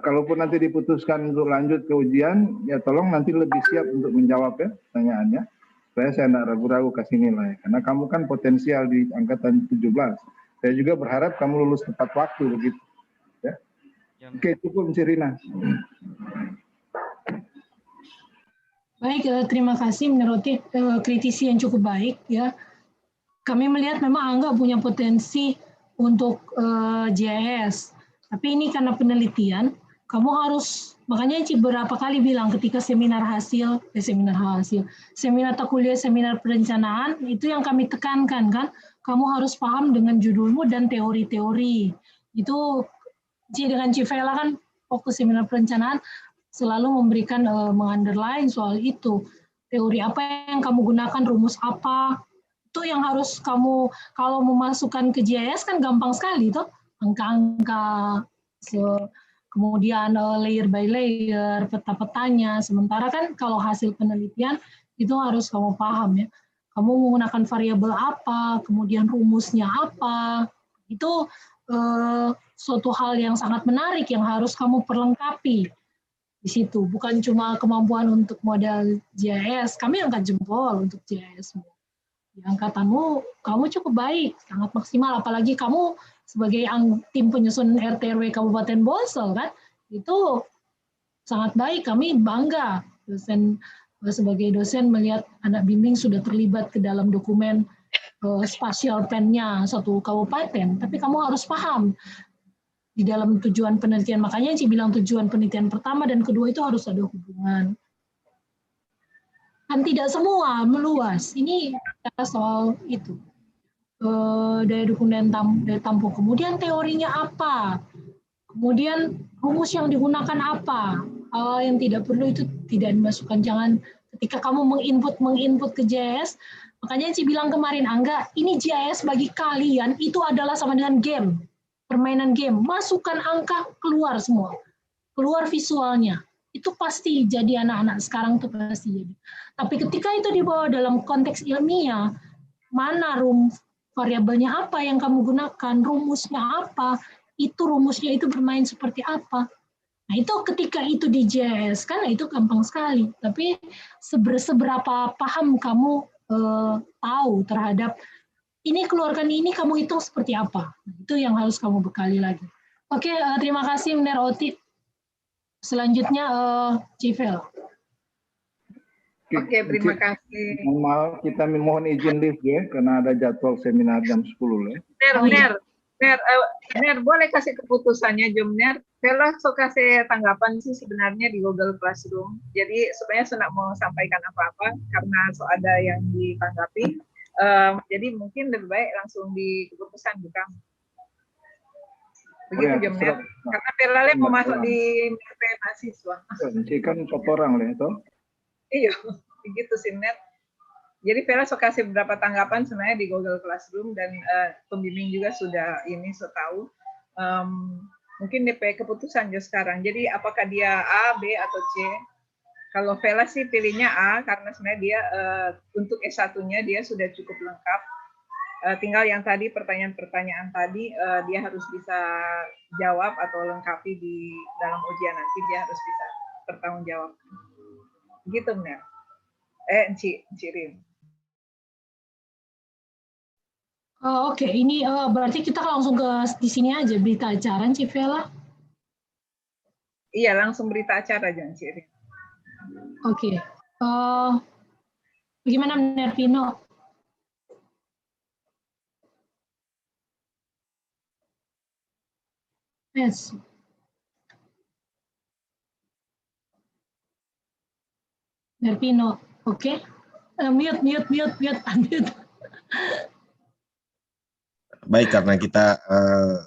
kalaupun nanti diputuskan untuk lanjut ke ujian, ya tolong nanti lebih siap untuk menjawab ya pertanyaannya. Supaya saya tidak ragu-ragu kasih nilai. Karena kamu kan potensial di angkatan 17. Saya juga berharap kamu lulus tepat waktu begitu. Ya. Oke, cukup Sirina. Baik, terima kasih menurut kritisi yang cukup baik ya. Kami melihat memang Angga punya potensi untuk GIS. Tapi ini karena penelitian, kamu harus, makanya Ci berapa kali bilang ketika seminar tak kuliah, seminar perencanaan, itu yang kami tekankan kan, kamu harus paham dengan judulmu dan teori-teori. Itu Ci dengan Civela kan, fokus seminar perencanaan, selalu memberikan mengunderline soal itu. Teori apa yang kamu gunakan, rumus apa, itu yang harus kamu, kalau memasukkan ke GIS kan gampang sekali tuh. Angka-angka, kemudian layer by layer, peta-petanya. Sementara kan kalau hasil penelitian itu harus kamu paham ya. Kamu menggunakan variabel apa, kemudian rumusnya apa. Itu suatu hal yang sangat menarik yang harus kamu perlengkapi di situ. Bukan cuma kemampuan untuk model GIS. Kami angkat jempol untuk GIS. Di angkatanmu, kamu cukup baik, sangat maksimal. Apalagi kamu sebagai tim penyusun RT/RW Kabupaten Bolsel kan, itu sangat baik. Kami bangga sebagai dosen melihat anak bimbing sudah terlibat ke dalam dokumen spasial plan-nya satu kabupaten. Tapi kamu harus paham di dalam tujuan penelitian. Makanya Ci bilang tujuan penelitian pertama dan kedua itu harus ada hubungan. Kan tidak semua meluas. Ini soal itu. Daya dukung dan daya tampung. Kemudian teorinya apa? Kemudian rumus yang digunakan apa? Hal yang tidak perlu itu tidak dimasukkan. Jangan ketika kamu menginput ke GIS, makanya Ci bilang kemarin, Angga, ini GIS bagi kalian itu adalah sama dengan game, permainan game. Masukkan angka, keluar semua. Keluar visualnya. Itu pasti jadi anak-anak sekarang itu pasti jadi. Tapi ketika itu dibawa dalam konteks ilmiah, mana variabelnya apa yang kamu gunakan, rumusnya apa, rumusnya itu bermain seperti apa. Nah itu ketika itu di GIS kan itu gampang sekali. Tapi seberapa paham kamu tahu terhadap ini keluarkan ini kamu hitung seperti apa. Nah, itu yang harus kamu bekali lagi. Oke, terima kasih Mner Oti. Selanjutnya Civel. Oke, terima kasih. Maaf, kita mohon izin lift ya, karena ada jadwal seminar jam 10 ya. Ner, boleh kasih keputusannya Jumner? Vela so kasih tanggapan sih sebenarnya di Google Classroom. Jadi sebenarnya saya mau sampaikan apa-apa karena so ada yang ditanggapi. Jadi mungkin lebih baik langsung di keputusan bukan? Begitu Jumner. Karena Vela mau masuk di MP mahasiswa. Ini kan 4 orang lah itu. Iya, begitu sih Net. Jadi Vera so kasih beberapa tanggapan sebenarnya di Google Classroom dan pembimbing juga sudah tahu. Mungkin DP keputusan juga sekarang. Jadi apakah dia A, B atau C? Kalau Vera sih pilihnya A karena sebenarnya dia untuk S1-nya dia sudah cukup lengkap. Tinggal yang tadi pertanyaan-pertanyaan tadi dia harus bisa jawab atau lengkapi di dalam ujian nanti dia harus bisa bertanggung jawab. Gitu benar. Cirim. Oke, ini berarti kita langsung ke di sini aja berita acara, Cik Vela. Iya, langsung berita acara jangan Cik. Oke. Bagaimana Nervino? Yes. Nervino, oke. Mute. Baik, karena kita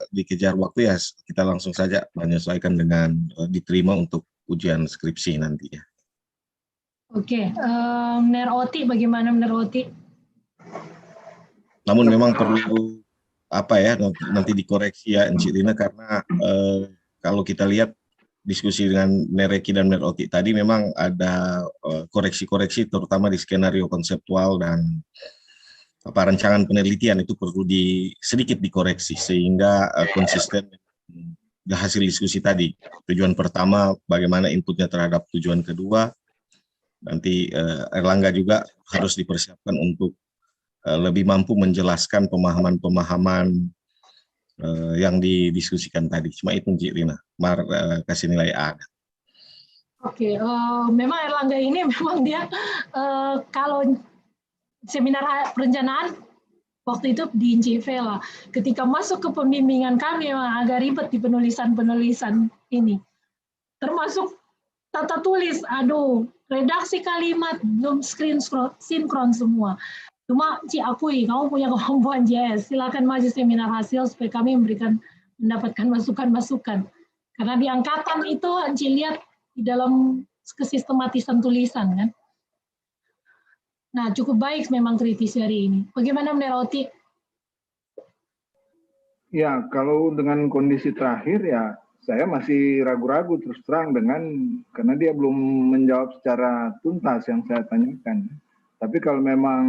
dikejar waktu ya, kita langsung saja menyesuaikan dengan diterima untuk ujian skripsi nanti ya. Oke, Neroti, bagaimana Neroti? Namun memang perlu apa ya, nanti dikoreksi ya Encik Rina, karena kalau kita lihat diskusi dengan Nereki dan Neroti tadi memang ada koreksi-koreksi terutama di skenario konseptual dan apa rancangan penelitian itu perlu sedikit dikoreksi sehingga konsisten hasil diskusi tadi. Tujuan pertama bagaimana inputnya terhadap tujuan kedua, nanti Erlangga juga harus dipersiapkan untuk lebih mampu menjelaskan pemahaman-pemahaman yang didiskusikan tadi. Cuma itu Cik Rina, kasih nilai A. Oke, memang Erlangga ini memang dia kalau seminar perencanaan waktu itu di Cik Vela, ketika masuk ke pembimbingan kami memang agak ribet di penulisan ini. Termasuk tata tulis, redaksi kalimat, belum sinkron semua. Cuma Cik akui, kamu punya kemampuan JS, silakan maju seminar hasil supaya kami mendapatkan masukan-masukan. Karena di angkatan itu Cik lihat di dalam kesistematisan tulisan kan. Nah, cukup baik memang kritis hari ini. Bagaimana Neroti? Ya, kalau dengan kondisi terakhir ya saya masih ragu-ragu terus terang karena dia belum menjawab secara tuntas yang saya tanyakan. Tapi kalau memang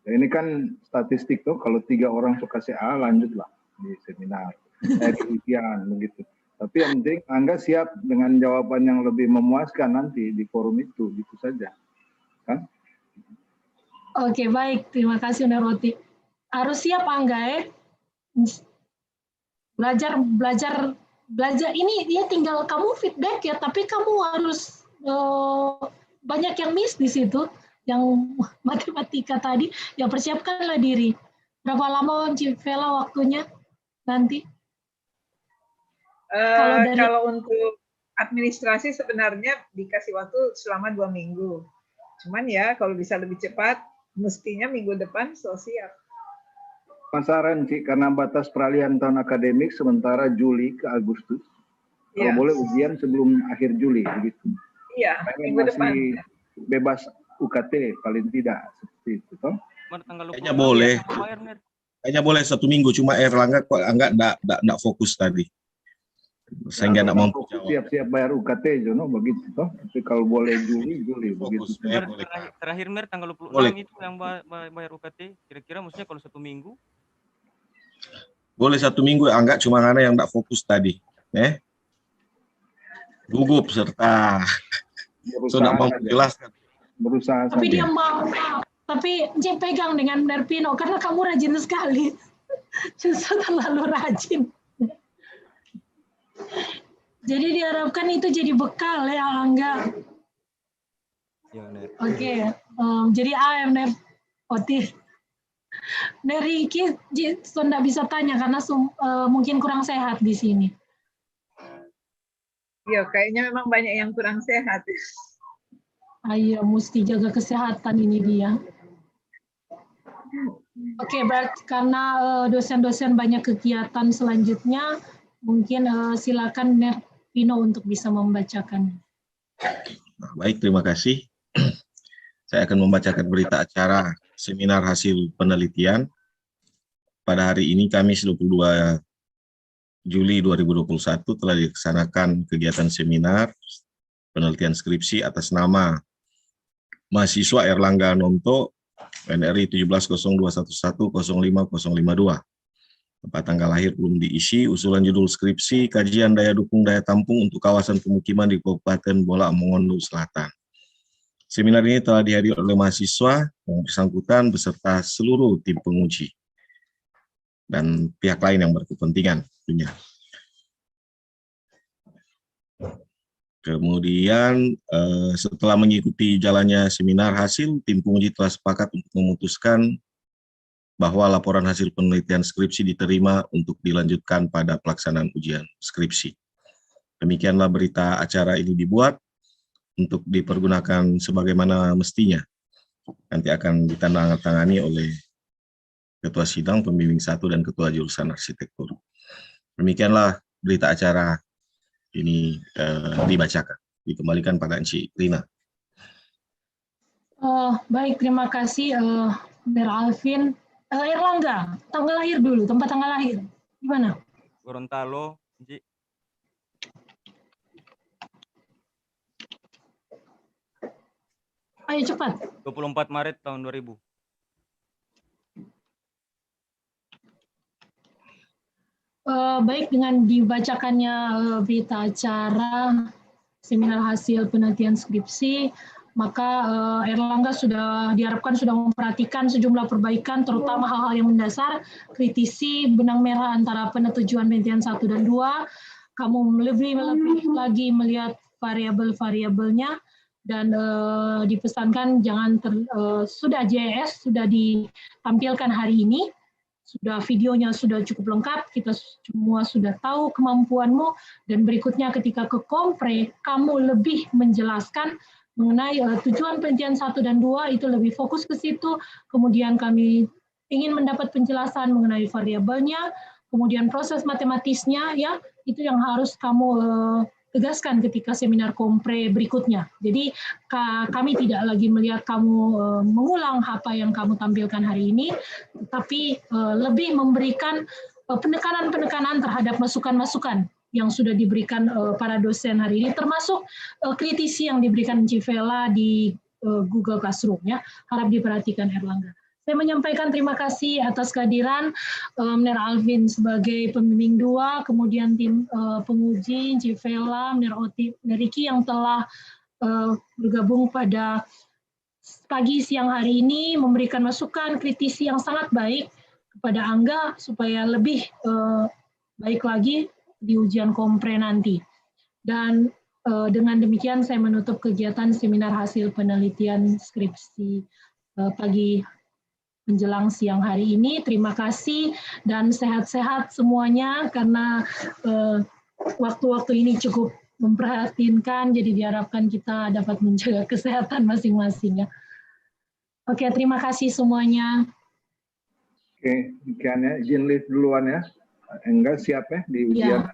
ya ini kan statistik tuh, kalau 3 orang suka A lanjutlah di seminar, di ujian begitu. Tapi yang penting Angga siap dengan jawaban yang lebih memuaskan nanti di forum itu, gitu saja, kan? Oke, baik. Terima kasih, Neroti. Harus siap, Angga, ya. Belajar. Ini dia tinggal kamu feedback ya, tapi kamu harus banyak yang miss di situ. Yang matematika tadi, ya persiapkanlah diri. Berapa lama Cik Vela waktunya nanti? Kalau untuk administrasi sebenarnya dikasih waktu selama 2 minggu. Cuman ya kalau bisa lebih cepat, mestinya minggu depan siap. Pasaran Cik, karena batas peralihan tahun akademik sementara Juli ke Agustus. Kalau boleh ujian sebelum akhir Juli begitu. Iya, minggu depan. Bebas UKT paling tidak seperti itu toh. Kayaknya boleh. Kayaknya boleh 1 minggu, cuma Erlangga kok enggak fokus tadi. Sehingga enggak mampu jawab. Siap-siap bayar UKT Jono begitu toh. Tapi kalau boleh Juli fokus, begitu. Terakhir Mer tanggal 26 itu yang bayar UKT. Kira-kira maksudnya kalau 1 minggu? Boleh 1 minggu, enggak cuma karena yang enggak fokus tadi. Gugup serta sudah mampu jelaskan. Berusaha tapi saja. Dia mau, tapi Cik pegang dengan Nervino karena kamu rajin sekali. Justru terlalu rajin. Jadi diharapkan itu jadi bekal ya Angga. Oke. Jadi AM Nervoti. Neriki tidak bisa tanya karena mungkin kurang sehat di sini. Iya, kayaknya memang banyak yang kurang sehat. Iya, mesti jaga kesehatan ini dia. Oke, berarti karena dosen-dosen banyak kegiatan selanjutnya, mungkin silakan Nervino untuk bisa membacakan. Baik, terima kasih. Saya akan membacakan berita acara seminar hasil penelitian. Pada hari ini, Kamis 22 Juli 2021 telah dilaksanakan kegiatan seminar penelitian skripsi atas nama mahasiswa Erlangga Nonto NRI 170211050052. Tempat tanggal lahir belum diisi, usulan judul skripsi, kajian daya dukung daya tampung untuk kawasan pemukiman di Kabupaten Bola Mongondo Selatan. Seminar ini telah dihadiri oleh mahasiswa yang bersangkutan beserta seluruh tim penguji. dan pihak lain yang berkepentingan tentunya. Kemudian setelah mengikuti jalannya seminar hasil, tim penguji telah sepakat untuk memutuskan bahwa laporan hasil penelitian skripsi diterima untuk dilanjutkan pada pelaksanaan ujian skripsi. Demikianlah berita acara ini dibuat untuk dipergunakan sebagaimana mestinya. Nanti akan ditandatangani oleh Ketua Sidang, Pembimbing 1, dan Ketua Jurusan Arsitektur. Demikianlah berita acara ini dibacakan. Dikembalikan pada Encik Rina. Baik, terima kasih Mer Alvin. Erlangga, tanggal lahir dulu, tempat tanggal lahir. Gimana? Gorontalo, Encik. Ayo cepat. 24 Maret tahun 2000. Baik, dengan dibacakannya berita acara seminar hasil penelitian skripsi, maka Erlangga diharapkan sudah memperhatikan sejumlah perbaikan, terutama hal-hal yang mendasar, kritisi benang merah antara penentuan penelitian 1 dan 2, kamu lebih lagi melihat variabel-variabelnya, dan dipesankan sudah JS sudah ditampilkan hari ini, sudah videonya sudah cukup lengkap, kita semua sudah tahu kemampuanmu, dan berikutnya ketika ke kompre, kamu lebih menjelaskan mengenai tujuan penelitian 1 dan 2, itu lebih fokus ke situ, kemudian kami ingin mendapat penjelasan mengenai variabelnya, kemudian proses matematisnya, ya itu yang harus kamu tegaskan ketika seminar kompre berikutnya. Jadi kami tidak lagi melihat kamu mengulang apa yang kamu tampilkan hari ini, tapi lebih memberikan penekanan-penekanan terhadap masukan-masukan yang sudah diberikan para dosen hari ini, termasuk kritisi yang diberikan Civela di Google Classroom, ya, harap diperhatikan Erlangga. Saya menyampaikan terima kasih atas kehadiran Mner Alvin sebagai pembimbing 2, kemudian tim penguji Civela, Mner Oti, Mner Riki yang telah bergabung pada pagi siang hari ini, memberikan masukan kritisi yang sangat baik kepada Angga supaya lebih baik lagi di ujian kompre nanti. Dan dengan demikian saya menutup kegiatan seminar hasil penelitian skripsi pagi menjelang siang hari ini. Terima kasih dan sehat-sehat semuanya, karena waktu-waktu ini cukup memprihatinkan, jadi diharapkan kita dapat menjaga kesehatan masing-masing, ya. Oke, terima kasih semuanya. Oke, demikian ya. Izin live duluan ya. Enggak siap ya di ujian. Ya.